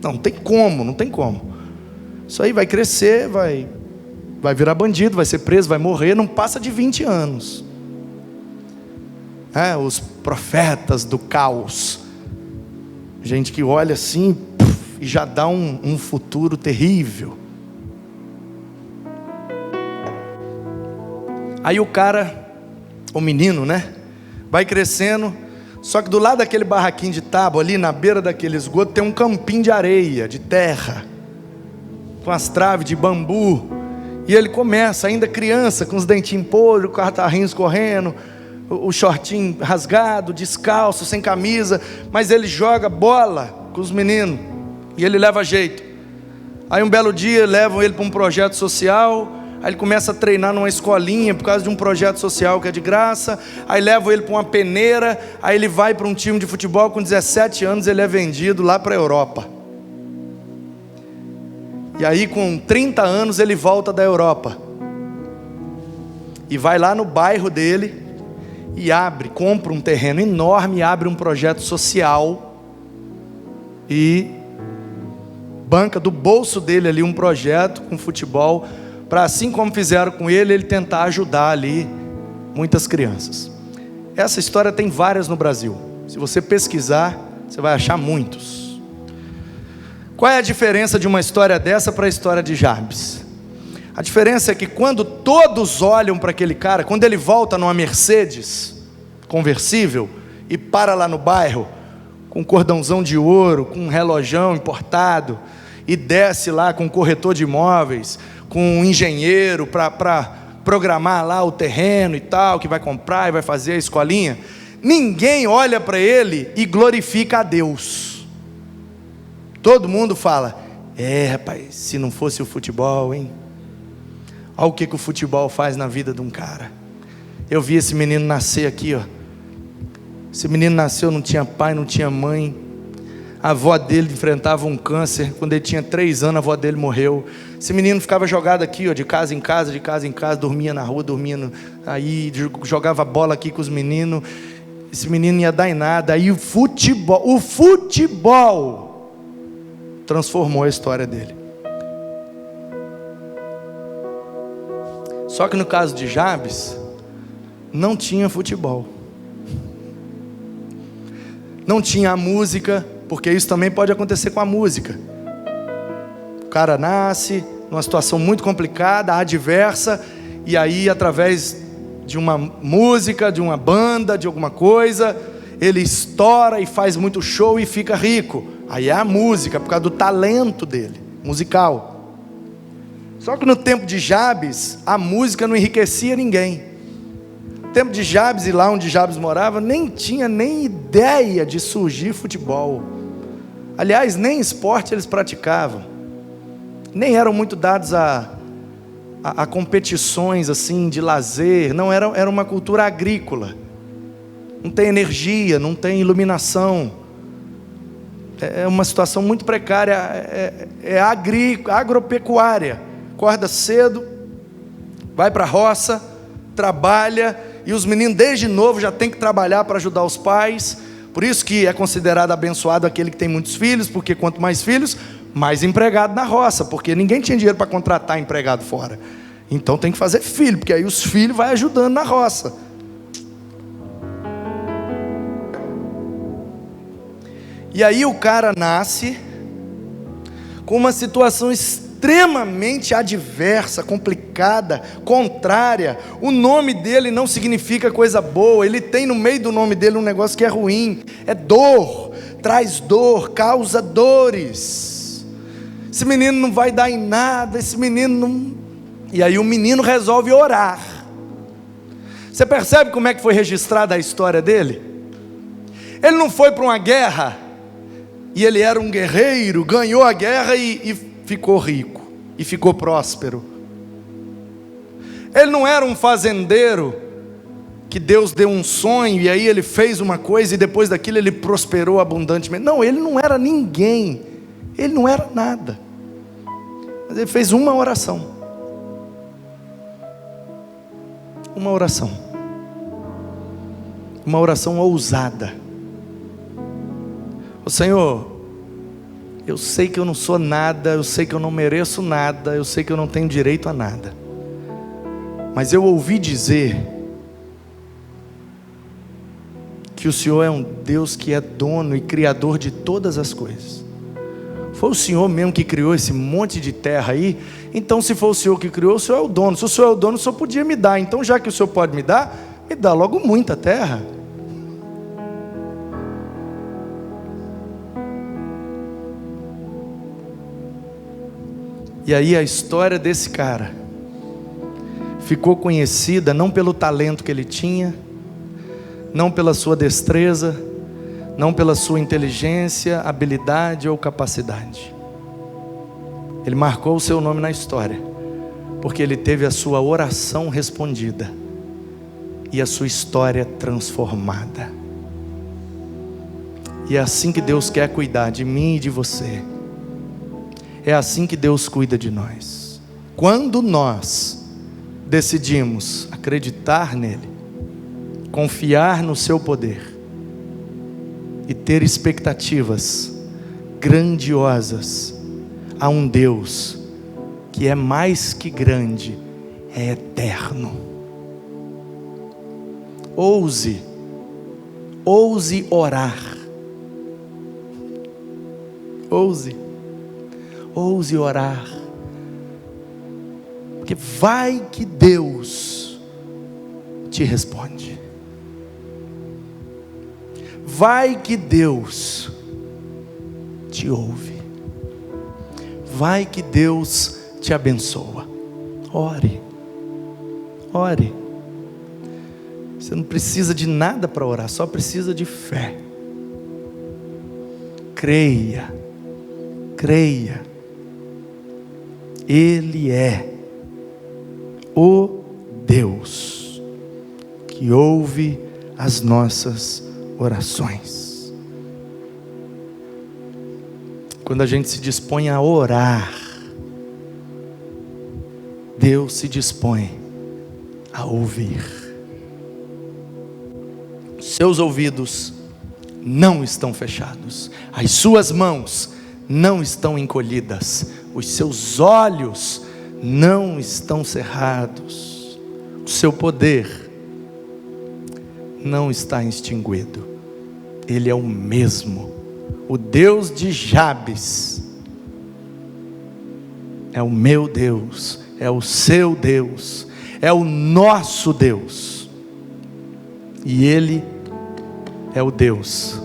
Não tem como. Isso aí vai crescer, vai virar bandido, vai ser preso, vai morrer, não passa de 20 anos. Os profetas do caos. Gente que olha assim, e já dá um futuro terrível. Aí o menino, vai crescendo, só que do lado daquele barraquinho de tábua, ali na beira daquele esgoto, tem um campinho de areia, de terra, com as traves de bambu. E ele começa, ainda criança, com os dentinhos podres, com os catarrinhos correndo, o shortinho rasgado, descalço, sem camisa, mas ele joga bola com os meninos, e ele leva jeito. Aí um belo dia levam ele para um projeto social, aí ele começa a treinar numa escolinha, por causa de um projeto social que é de graça, aí levam ele para uma peneira, aí ele vai para um time de futebol, com 17 anos ele é vendido lá para a Europa. E aí com 30 anos ele volta da Europa, e vai lá no bairro dele, e compra um terreno enorme, e abre um projeto social, e banca do bolso dele ali um projeto com futebol, para assim como fizeram com ele tentar ajudar ali muitas crianças. Essa história tem várias no Brasil, se você pesquisar, você vai achar muitos. Qual é a diferença de uma história dessa para a história de Jabes? A diferença é que quando todos olham para aquele cara, quando ele volta numa Mercedes conversível e para lá no bairro, com um cordãozão de ouro, com um relojão importado, e desce lá com um corretor de imóveis, com um engenheiro para programar lá o terreno e tal, que vai comprar e vai fazer a escolinha, ninguém olha para ele e glorifica a Deus. Todo mundo fala, rapaz, se não fosse o futebol, hein? Olha o que o futebol faz na vida de um cara. Eu vi esse menino nascer aqui, Esse menino nasceu, não tinha pai, não tinha mãe. A avó dele enfrentava um câncer. Quando ele tinha 3 anos, a avó dele morreu. Esse menino ficava jogado aqui, de casa em casa, dormia na rua, aí jogava bola aqui com os meninos. esse menino ia dar em nada. Aí o futebol transformou a história dele. Só que no caso de Jabes, não tinha futebol. Não tinha a música, porque isso também pode acontecer com a música. O cara nasce numa situação muito complicada, adversa, e aí através de uma música, de uma banda, de alguma coisa, ele estoura e faz muito show e fica rico. Aí é a música, por causa do talento dele, musical. Só que no tempo de Jabes, a música não enriquecia ninguém. No tempo de Jabes, e lá onde Jabes morava, nem tinha nem ideia de surgir futebol. Aliás, nem esporte eles praticavam. Nem eram muito dados a competições assim de lazer. Não, era uma cultura agrícola. Não tem energia, não tem iluminação. É uma situação muito precária. Agropecuária. Acorda cedo, vai para a roça, trabalha, e os meninos desde novo já tem que trabalhar para ajudar os pais. Por isso que é considerado abençoado aquele que tem muitos filhos, porque quanto mais filhos, mais empregado na roça, porque ninguém tinha dinheiro para contratar empregado fora. Então tem que fazer filho, porque aí os filhos vão ajudando na roça. E aí o cara nasce com uma situação extremamente adversa, complicada, contrária. O nome dele não significa coisa boa. Ele tem no meio do nome dele um negócio que é ruim. É dor, traz dor, causa dores. Esse menino não vai dar em nada, esse menino não... E aí o menino resolve orar. Você percebe como é que foi registrada a história dele? Ele não foi para uma guerra, e ele era um guerreiro, ganhou a guerra e ficou rico, e ficou próspero. Ele não era um fazendeiro, que Deus deu um sonho, e aí ele fez uma coisa, e depois daquilo ele prosperou abundantemente. Não, ele não era ninguém, ele não era nada, mas ele fez uma oração. Uma oração ousada. Ô Senhor, eu sei que eu não sou nada, eu sei que eu não mereço nada, eu sei que eu não tenho direito a nada, mas eu ouvi dizer que o Senhor é um Deus que é dono e criador de todas as coisas. Foi o Senhor mesmo que criou esse monte de terra aí, então se for o Senhor que criou, o Senhor é o dono. Se o Senhor é o dono, o Senhor podia me dar. Então já que o Senhor pode me dá logo muita terra. E aí a história desse cara ficou conhecida não pelo talento que ele tinha, não pela sua destreza, não pela sua inteligência, habilidade ou capacidade. Ele marcou o seu nome na história, porque ele teve a sua oração respondida e a sua história transformada. E é assim que Deus quer cuidar de mim e de você. É assim que Deus cuida de nós. Quando nós decidimos acreditar nele, confiar no seu poder e ter expectativas grandiosas a um Deus que é mais que grande, é eterno. Ouse orar. Ouse orar, porque vai que Deus te responde, vai que Deus te ouve, vai que Deus te abençoa. Ore. Você não precisa de nada para orar, só precisa de fé. Creia. Ele é o Deus que ouve as nossas orações. Quando a gente se dispõe a orar, Deus se dispõe a ouvir. seus ouvidos não estão fechados, as suas mãos não estão encolhidas, os seus olhos não estão cerrados, o seu poder não está extinguido. Ele é o mesmo, o Deus de Jabes é o meu Deus, é o seu Deus, é o nosso Deus, e Ele é o Deus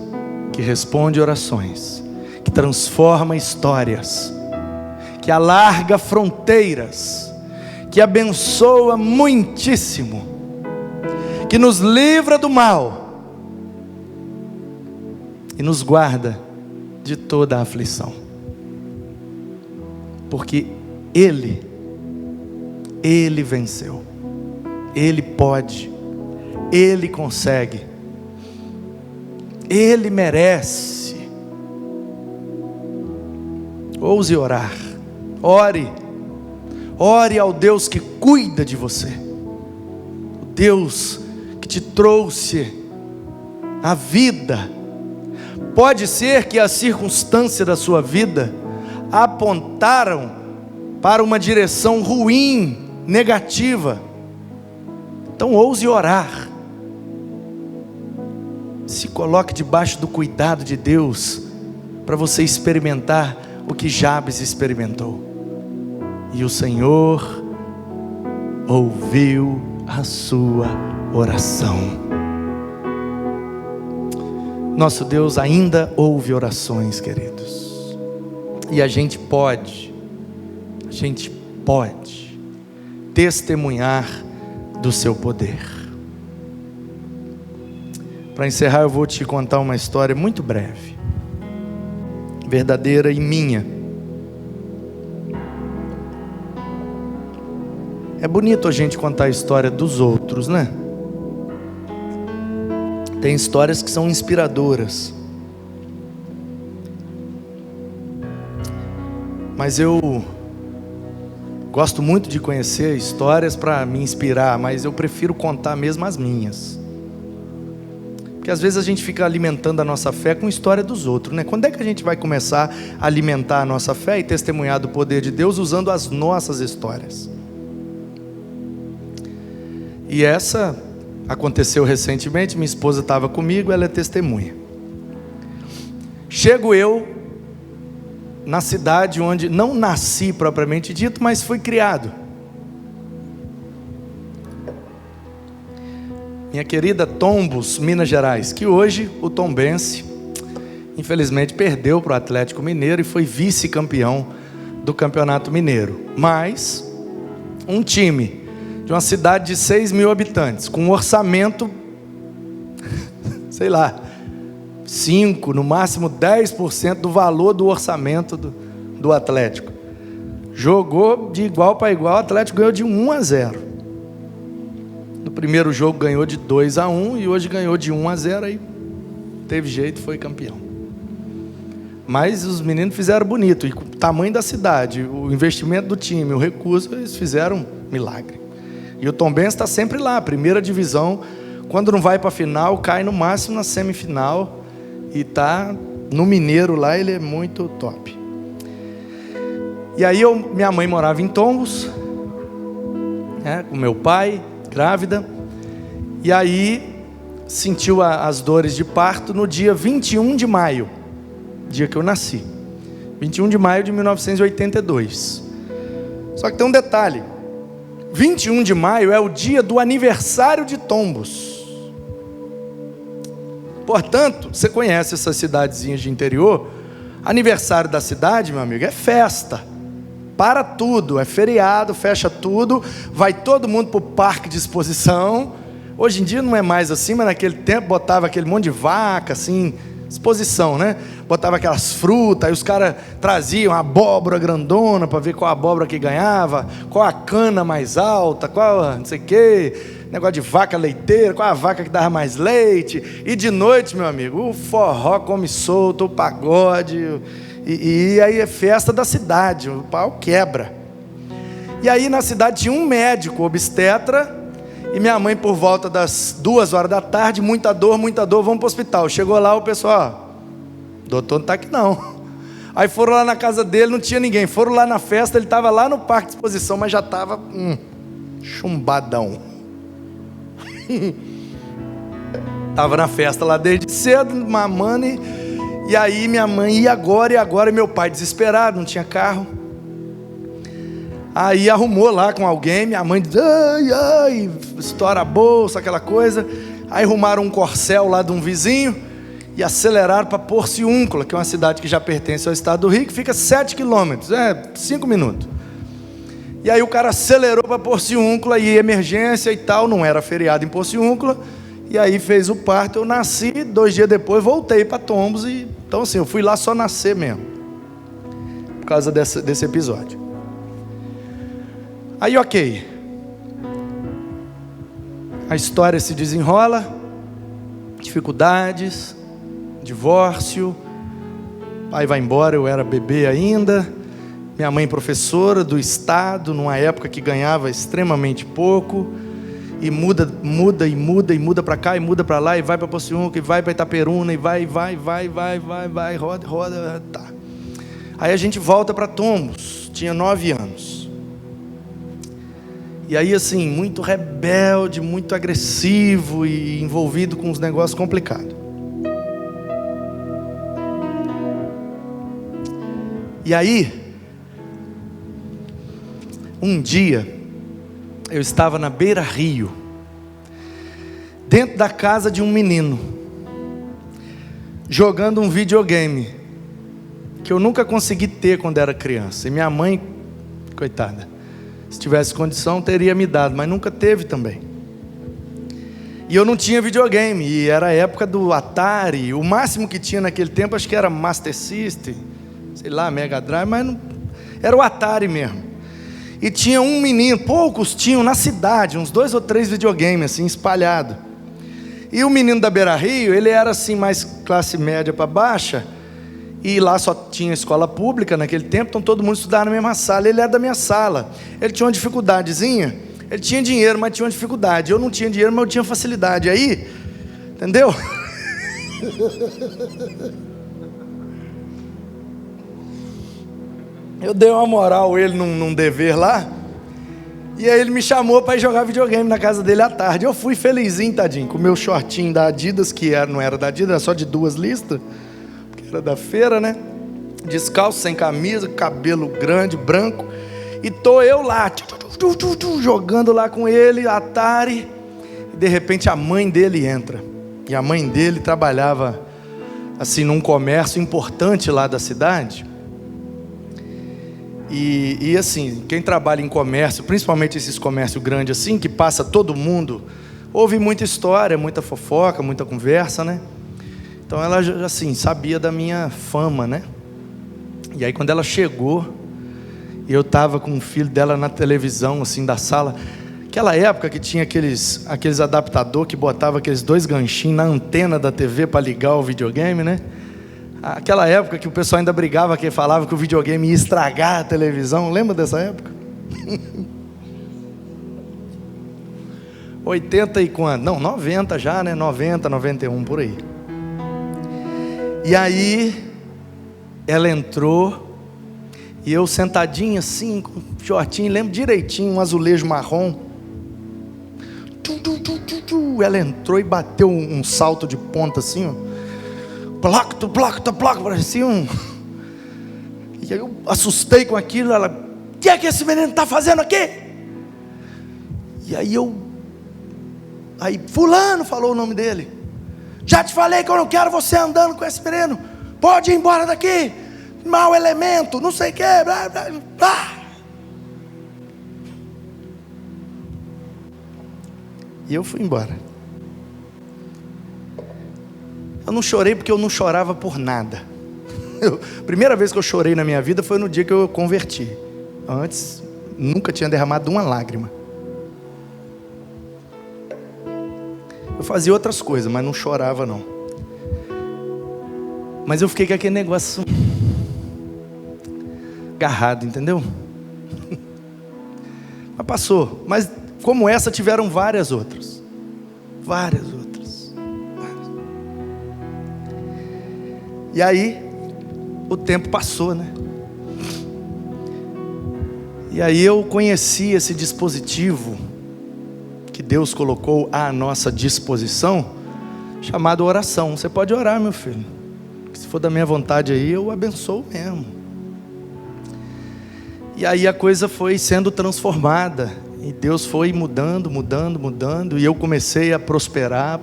que responde orações, que transforma histórias, que alarga fronteiras, que abençoa muitíssimo, que nos livra do mal e nos guarda de toda a aflição, porque Ele venceu, Ele pode, Ele consegue, Ele merece. Ouse orar, ore ao Deus que cuida de você, o Deus que te trouxe a vida. Pode ser que as circunstâncias da sua vida apontaram para uma direção ruim, negativa. Então ouse orar, se coloque debaixo do cuidado de Deus, para você experimentar o que Jabes experimentou. E o Senhor ouviu a sua oração. Nosso Deus ainda ouve orações, queridos, e a gente pode testemunhar do seu poder. Para encerrar, eu vou te contar uma história muito breve, verdadeira e minha. É bonito a gente contar a história dos outros, né? Tem histórias que são inspiradoras, mas eu gosto muito de conhecer histórias para me inspirar, mas eu prefiro contar mesmo as minhas, porque às vezes a gente fica alimentando a nossa fé com a história dos outros, né? Quando é que a gente vai começar a alimentar a nossa fé e testemunhar do poder de Deus usando as nossas histórias? E essa aconteceu recentemente. Minha esposa estava comigo, ela é testemunha. Chego eu na cidade onde não nasci propriamente dito, mas fui criado. Minha querida Tombos, Minas Gerais, que hoje o Tombense, infelizmente, perdeu para o Atlético Mineiro e foi vice-campeão do Campeonato Mineiro. Mas um time de uma cidade de 6 mil habitantes, com um orçamento, sei lá, 5, no máximo 10% do valor do orçamento do Atlético. Jogou de igual para igual, o Atlético ganhou de 1-0. No primeiro jogo ganhou de 2-1 e hoje ganhou de 1-0, aí teve jeito, foi campeão. Mas os meninos fizeram bonito, e com o tamanho da cidade, o investimento do time, o recurso, eles fizeram milagre. E o Tombense está sempre lá, primeira divisão. Quando não vai para a final, cai no máximo na semifinal. E está no Mineiro lá, ele é muito top. E aí minha mãe morava em Tombos, com meu pai, grávida. E aí sentiu as dores de parto no dia 21 de maio, dia que eu nasci. 21 de maio de 1982. Só que tem um detalhe. 21 de maio é o dia do aniversário de Tombos. Portanto, você conhece essas cidadezinhas de interior? Aniversário da cidade, meu amigo, é festa. Para tudo, é feriado, fecha tudo. Vai todo mundo para o parque de exposição. Hoje em dia não é mais assim, mas naquele tempo botava aquele monte de vaca, assim, exposição, né? Botava aquelas frutas, aí os caras traziam a abóbora grandona para ver qual a abóbora que ganhava, qual a cana mais alta, qual não sei o quê, negócio de vaca leiteira, qual a vaca que dava mais leite. E de noite, meu amigo, o forró come solto, o pagode, e aí é festa da cidade, o pau quebra. E aí na cidade tinha um médico obstetra E minha mãe, por volta das 2 horas da tarde, muita dor, vamos para o hospital. Chegou lá, o pessoal, doutor não está aqui não. Aí foram lá na casa dele, não tinha ninguém. Foram lá na festa, ele estava lá no parque de exposição, mas já estava chumbadão. Estava na festa lá desde cedo, mamando. E aí minha mãe, e agora? E meu pai desesperado, não tinha carro. Aí arrumou lá com alguém, minha mãe diz, ai, estoura a bolsa, aquela coisa. Aí arrumaram um corcel lá de um vizinho e aceleraram para Porciúncula, que é uma cidade que já pertence ao estado do Rio, que fica 7 quilômetros, 5 minutos. E aí o cara acelerou para Porciúncula e emergência e tal, não era feriado em Porciúncula. E aí fez o parto, eu nasci, 2 dias depois voltei para Tombos. Então assim, eu fui lá só nascer mesmo, por causa desse episódio. Aí ok, a história se desenrola, dificuldades, divórcio, pai vai embora, eu era bebê ainda, minha mãe professora do estado, numa época que ganhava extremamente pouco, e muda para cá, e muda para lá, e vai para Porciúncula, e vai para Itaperuna, e vai, roda, tá. Aí a gente volta para Tombos, tinha 9 anos. E aí assim, muito rebelde, muito agressivo e envolvido com uns negócios complicados. E aí, um dia, eu estava na beira-rio, dentro da casa de um menino, jogando um videogame, que eu nunca consegui ter quando era criança. E minha mãe, coitada, se tivesse condição, teria me dado, mas nunca teve também. E eu não tinha videogame, e era a época do Atari, o máximo que tinha naquele tempo, acho que era Master System, sei lá, Mega Drive, mas não, era o Atari mesmo. E tinha um menino, poucos tinham na cidade, uns 2 ou 3 videogames assim, espalhados. E o menino da Beira Rio, ele era assim, mais classe média para baixa, e lá só tinha escola pública naquele tempo, então todo mundo estudava na mesma sala. Ele era da minha sala, ele tinha uma dificuldadezinha, ele tinha dinheiro, mas tinha uma dificuldade. Eu não tinha dinheiro, mas eu tinha facilidade. Aí, entendeu? Eu dei uma moral ele num dever lá, e aí ele me chamou para ir jogar videogame na casa dele à tarde. Eu fui felizinho, tadinho, com o meu shortinho da Adidas, que não era da Adidas, era só de 2 listras, era da feira, né? Descalço, sem camisa, cabelo grande, branco. E tô eu lá, jogando lá com ele, Atari. E de repente a mãe dele entra. E a mãe dele trabalhava assim num comércio importante lá da cidade. E assim, quem trabalha em comércio, principalmente esses comércios grandes assim, que passa todo mundo, ouve muita história, muita fofoca, muita conversa, né? Então ela, assim, sabia da minha fama, né? E aí quando ela chegou, e eu estava com o filho dela na televisão, assim, da sala, aquela época que tinha aqueles adaptador que botava aqueles 2 ganchinhos na antena da TV para ligar o videogame, né? Aquela época que o pessoal ainda brigava, que falava que o videogame ia estragar a televisão. Lembra dessa época? 80 e quanto? Não, 90 já, né? 90, 91, por aí. E aí, ela entrou, e eu sentadinho assim, com shortinho, lembro direitinho, um azulejo marrom. Ela entrou e bateu um salto de ponta assim, ó. Placo, parecia um... E aí eu assustei com aquilo, ela... O que é que esse menino está fazendo aqui? E aí fulano falou o nome dele. Já te falei que eu não quero você andando com esse menino. Pode ir embora daqui. Mau elemento, não sei o que, blá, blá, blá. E eu fui embora. Eu não chorei porque eu não chorava por nada. Primeira vez que eu chorei na minha vida foi no dia que eu converti. Antes, nunca tinha derramado uma lágrima. Eu fazia outras coisas, mas não chorava não. Mas eu fiquei com aquele negócio agarrado, entendeu? Mas passou. Mas Como essa tiveram várias outras. Várias outras. E aí, o tempo passou, né? E aí eu conheci esse dispositivo que Deus colocou à nossa disposição, chamado oração. Você pode orar, meu filho. Se for da minha vontade aí, eu abençoo mesmo. E aí a coisa foi sendo transformada. E Deus foi mudando. E eu comecei a prosperar.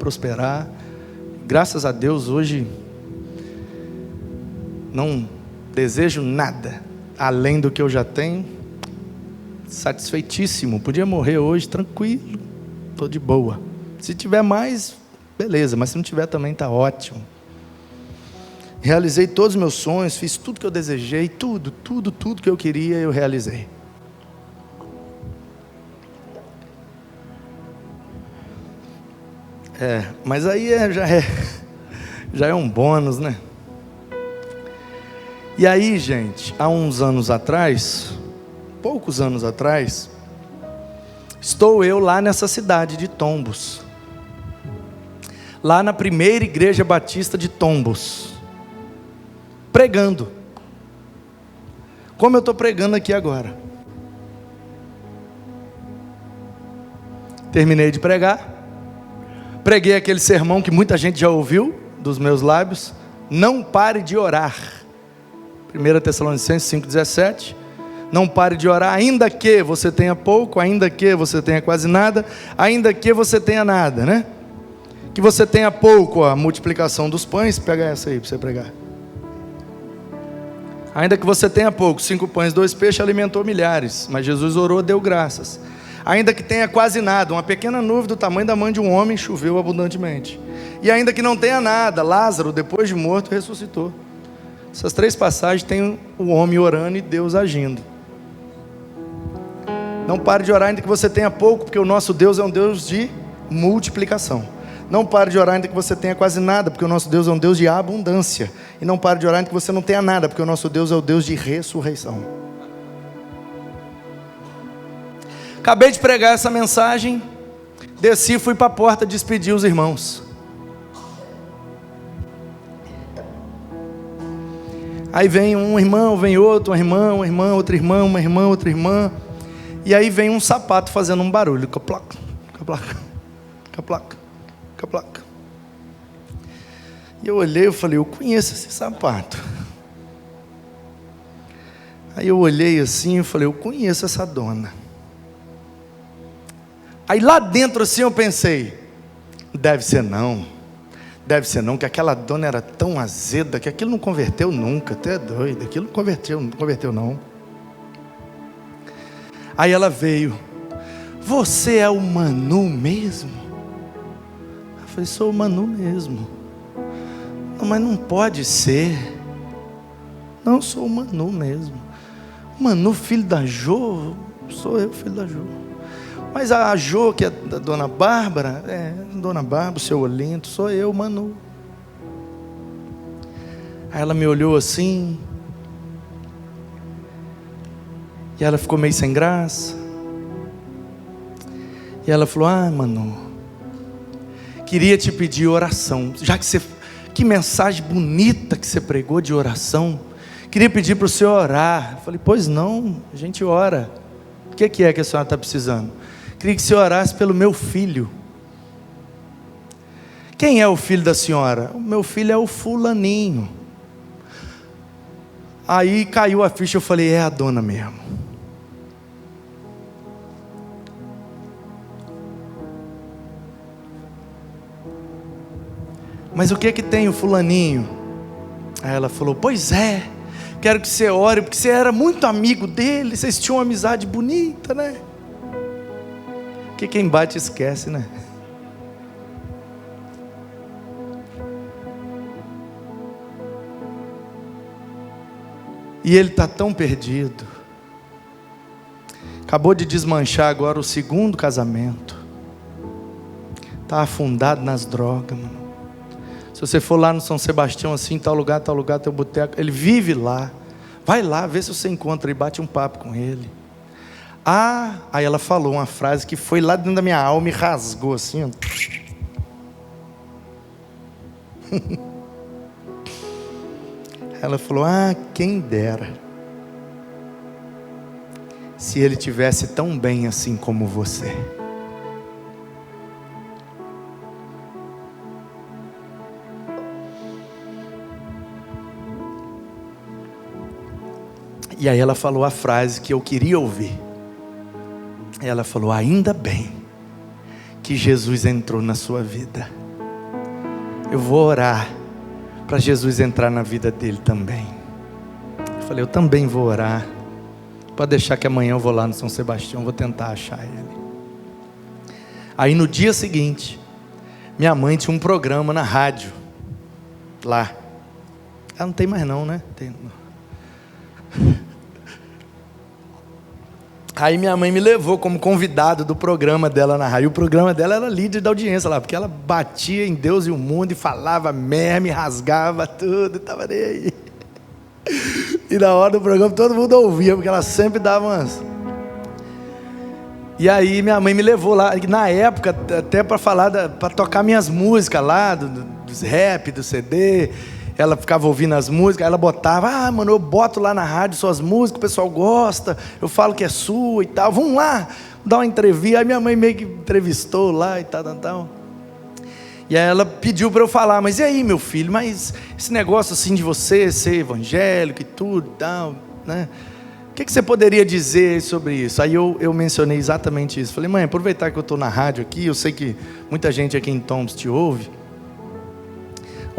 Graças a Deus, hoje não desejo nada além do que eu já tenho. Satisfeitíssimo. Podia morrer hoje tranquilo. Estou de boa. Se tiver mais, beleza. Mas se não tiver também está ótimo. Realizei todos os meus sonhos. Fiz tudo que eu desejei. Tudo que eu queria eu realizei. Mas aí já é um bônus, né? E aí, gente, há uns anos atrás, poucos anos atrás, estou eu lá nessa cidade de Tombos, lá na primeira igreja batista de Tombos, pregando, como eu estou pregando aqui agora. Terminei de pregar, preguei aquele sermão que muita gente já ouviu dos meus lábios: não pare de orar. 1 Tessalonicenses 5,17. Não pare de orar, ainda que você tenha pouco, ainda que você tenha quase nada, ainda que você tenha nada, né? Que você tenha pouco, a multiplicação dos pães. Pega essa aí para você pregar. Ainda que você tenha pouco, 5 pães, 2 peixes, alimentou milhares. Mas Jesus orou, deu graças. Ainda que tenha quase nada, uma pequena nuvem do tamanho da mão de um homem choveu abundantemente. E ainda que não tenha nada, Lázaro, depois de morto, ressuscitou. Essas 3 passagens tem o homem orando e Deus agindo. Não pare de orar ainda que você tenha pouco, porque o nosso Deus é um Deus de multiplicação. Não pare de orar ainda que você tenha quase nada, porque o nosso Deus é um Deus de abundância. E não pare de orar ainda que você não tenha nada, porque o nosso Deus é o Deus de ressurreição. Acabei de pregar essa mensagem, desci e fui para a porta despedir os irmãos. Aí vem um irmão, vem outro, uma irmã, outra irmã, uma irmã, outra irmã. E aí vem um sapato fazendo um barulho. Caplaca, caplaca, caplaca, caplaca. E eu olhei e falei, eu conheço esse sapato. Aí eu olhei assim e falei, eu conheço essa dona. Aí lá dentro assim eu pensei, deve ser não, que aquela dona era tão azeda, que aquilo não converteu nunca, até é doido, aquilo não converteu não. Aí ela veio, você é o Manu mesmo? Eu falei, sou o Manu mesmo. Não, mas não pode ser. Não, sou o Manu mesmo. Manu, filho da Jô? Sou eu, filho da Jô. Mas a Jô, que é da dona Bárbara, dona Bárbara, o seu Olinto, sou eu, Manu. Aí ela me olhou assim, e ela ficou meio sem graça. E ela falou, Manu, queria te pedir oração, já que que mensagem bonita que você pregou de oração, queria pedir para o senhor orar. Eu falei, pois não, a gente ora. O que é que a senhora está precisando? Queria que você orasse pelo meu filho. Quem é o filho da senhora? O meu filho é o fulaninho. Aí caiu a ficha, eu falei, é a dona mesmo. Mas o que tem o fulaninho? Aí ela falou, pois é, quero que você ore, porque você era muito amigo dele, vocês tinham uma amizade bonita, né? Porque quem bate esquece, né? E ele está tão perdido. Acabou de desmanchar agora o 2º casamento. Está afundado nas drogas, mano. Se você for lá no São Sebastião, assim, tal lugar, tem um boteco. Ele vive lá. Vai lá, vê se você encontra e bate um papo com ele. Aí ela falou uma frase que foi lá dentro da minha alma e rasgou assim, ó. Ela falou: quem dera se ele tivesse tão bem assim como você. E aí ela falou a frase que eu queria ouvir. Ela falou: ainda bem que Jesus entrou na sua vida. Eu vou orar para Jesus entrar na vida dele também. Eu falei: eu também vou orar. Pode deixar que amanhã eu vou lá no São Sebastião, vou tentar achar ele. Aí no dia seguinte, minha mãe tinha um programa na rádio lá. Ela não tem mais não, né? Tem. Aí minha mãe me levou como convidado do programa dela na rádio. E o programa dela era líder da audiência lá, porque ela batia em Deus e o mundo e falava merda, rasgava tudo, estava nem aí. E na hora do programa todo mundo ouvia, porque ela sempre dava umas... E aí minha mãe me levou lá, na época, até para falar, para tocar minhas músicas lá, dos rap, do CD. Ela ficava ouvindo as músicas, ela botava: mano, eu boto lá na rádio suas músicas, o pessoal gosta, eu falo que é sua e tal, vamos lá, dar uma entrevista. Aí minha mãe meio que entrevistou lá e tal. E aí ela pediu para eu falar: mas e aí, meu filho, mas esse negócio assim de você ser evangélico e tudo e tal, né? O que você poderia dizer sobre isso? Aí eu mencionei exatamente isso. Falei: mãe, aproveitar que eu estou na rádio aqui, eu sei que muita gente aqui em Tombs te ouve.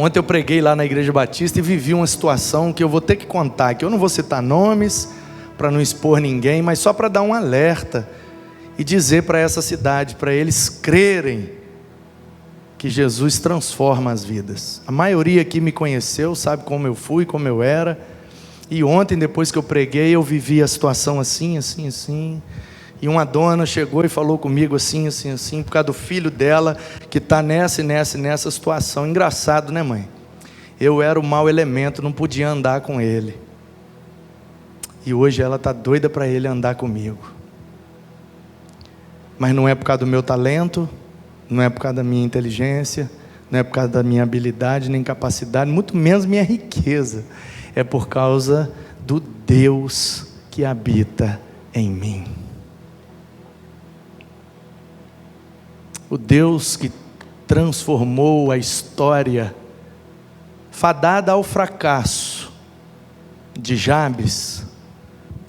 Ontem eu preguei lá na Igreja Batista e vivi uma situação que eu vou ter que contar, que eu não vou citar nomes, para não expor ninguém, mas só para dar um alerta e dizer para essa cidade, para eles crerem que Jesus transforma as vidas. A maioria aqui me conheceu, sabe como eu fui, como eu era. E ontem, depois que eu preguei, eu vivi a situação assim. E uma dona chegou e falou comigo assim, por causa do filho dela, que está nessa situação. Engraçado, né, mãe? Eu era o mau elemento, não podia andar com ele. E hoje ela está doida para ele andar comigo. Mas não é por causa do meu talento, não é por causa da minha inteligência, não é por causa da minha habilidade, nem capacidade, muito menos minha riqueza. É por causa do Deus que habita em mim. O Deus que transformou a história fadada ao fracasso de Jabes,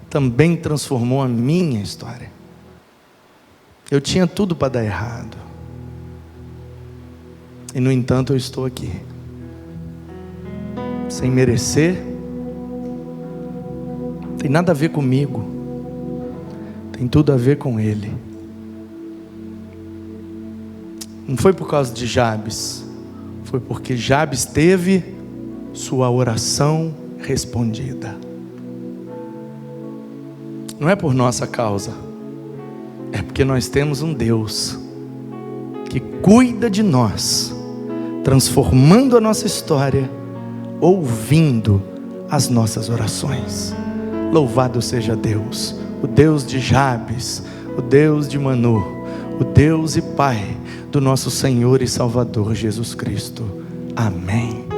também transformou a minha história. Eu tinha tudo para dar errado. E no entanto eu estou aqui. Sem merecer. Tem nada a ver comigo. Tem tudo a ver com Ele. Não foi por causa de Jabes. Foi porque Jabes teve sua oração respondida. Não é por nossa causa. É porque nós temos um Deus que cuida de nós, transformando a nossa história, ouvindo as nossas orações. Louvado seja Deus, o Deus de Jabes, o Deus de Manu, o Deus e Pai do nosso Senhor e Salvador Jesus Cristo. Amém.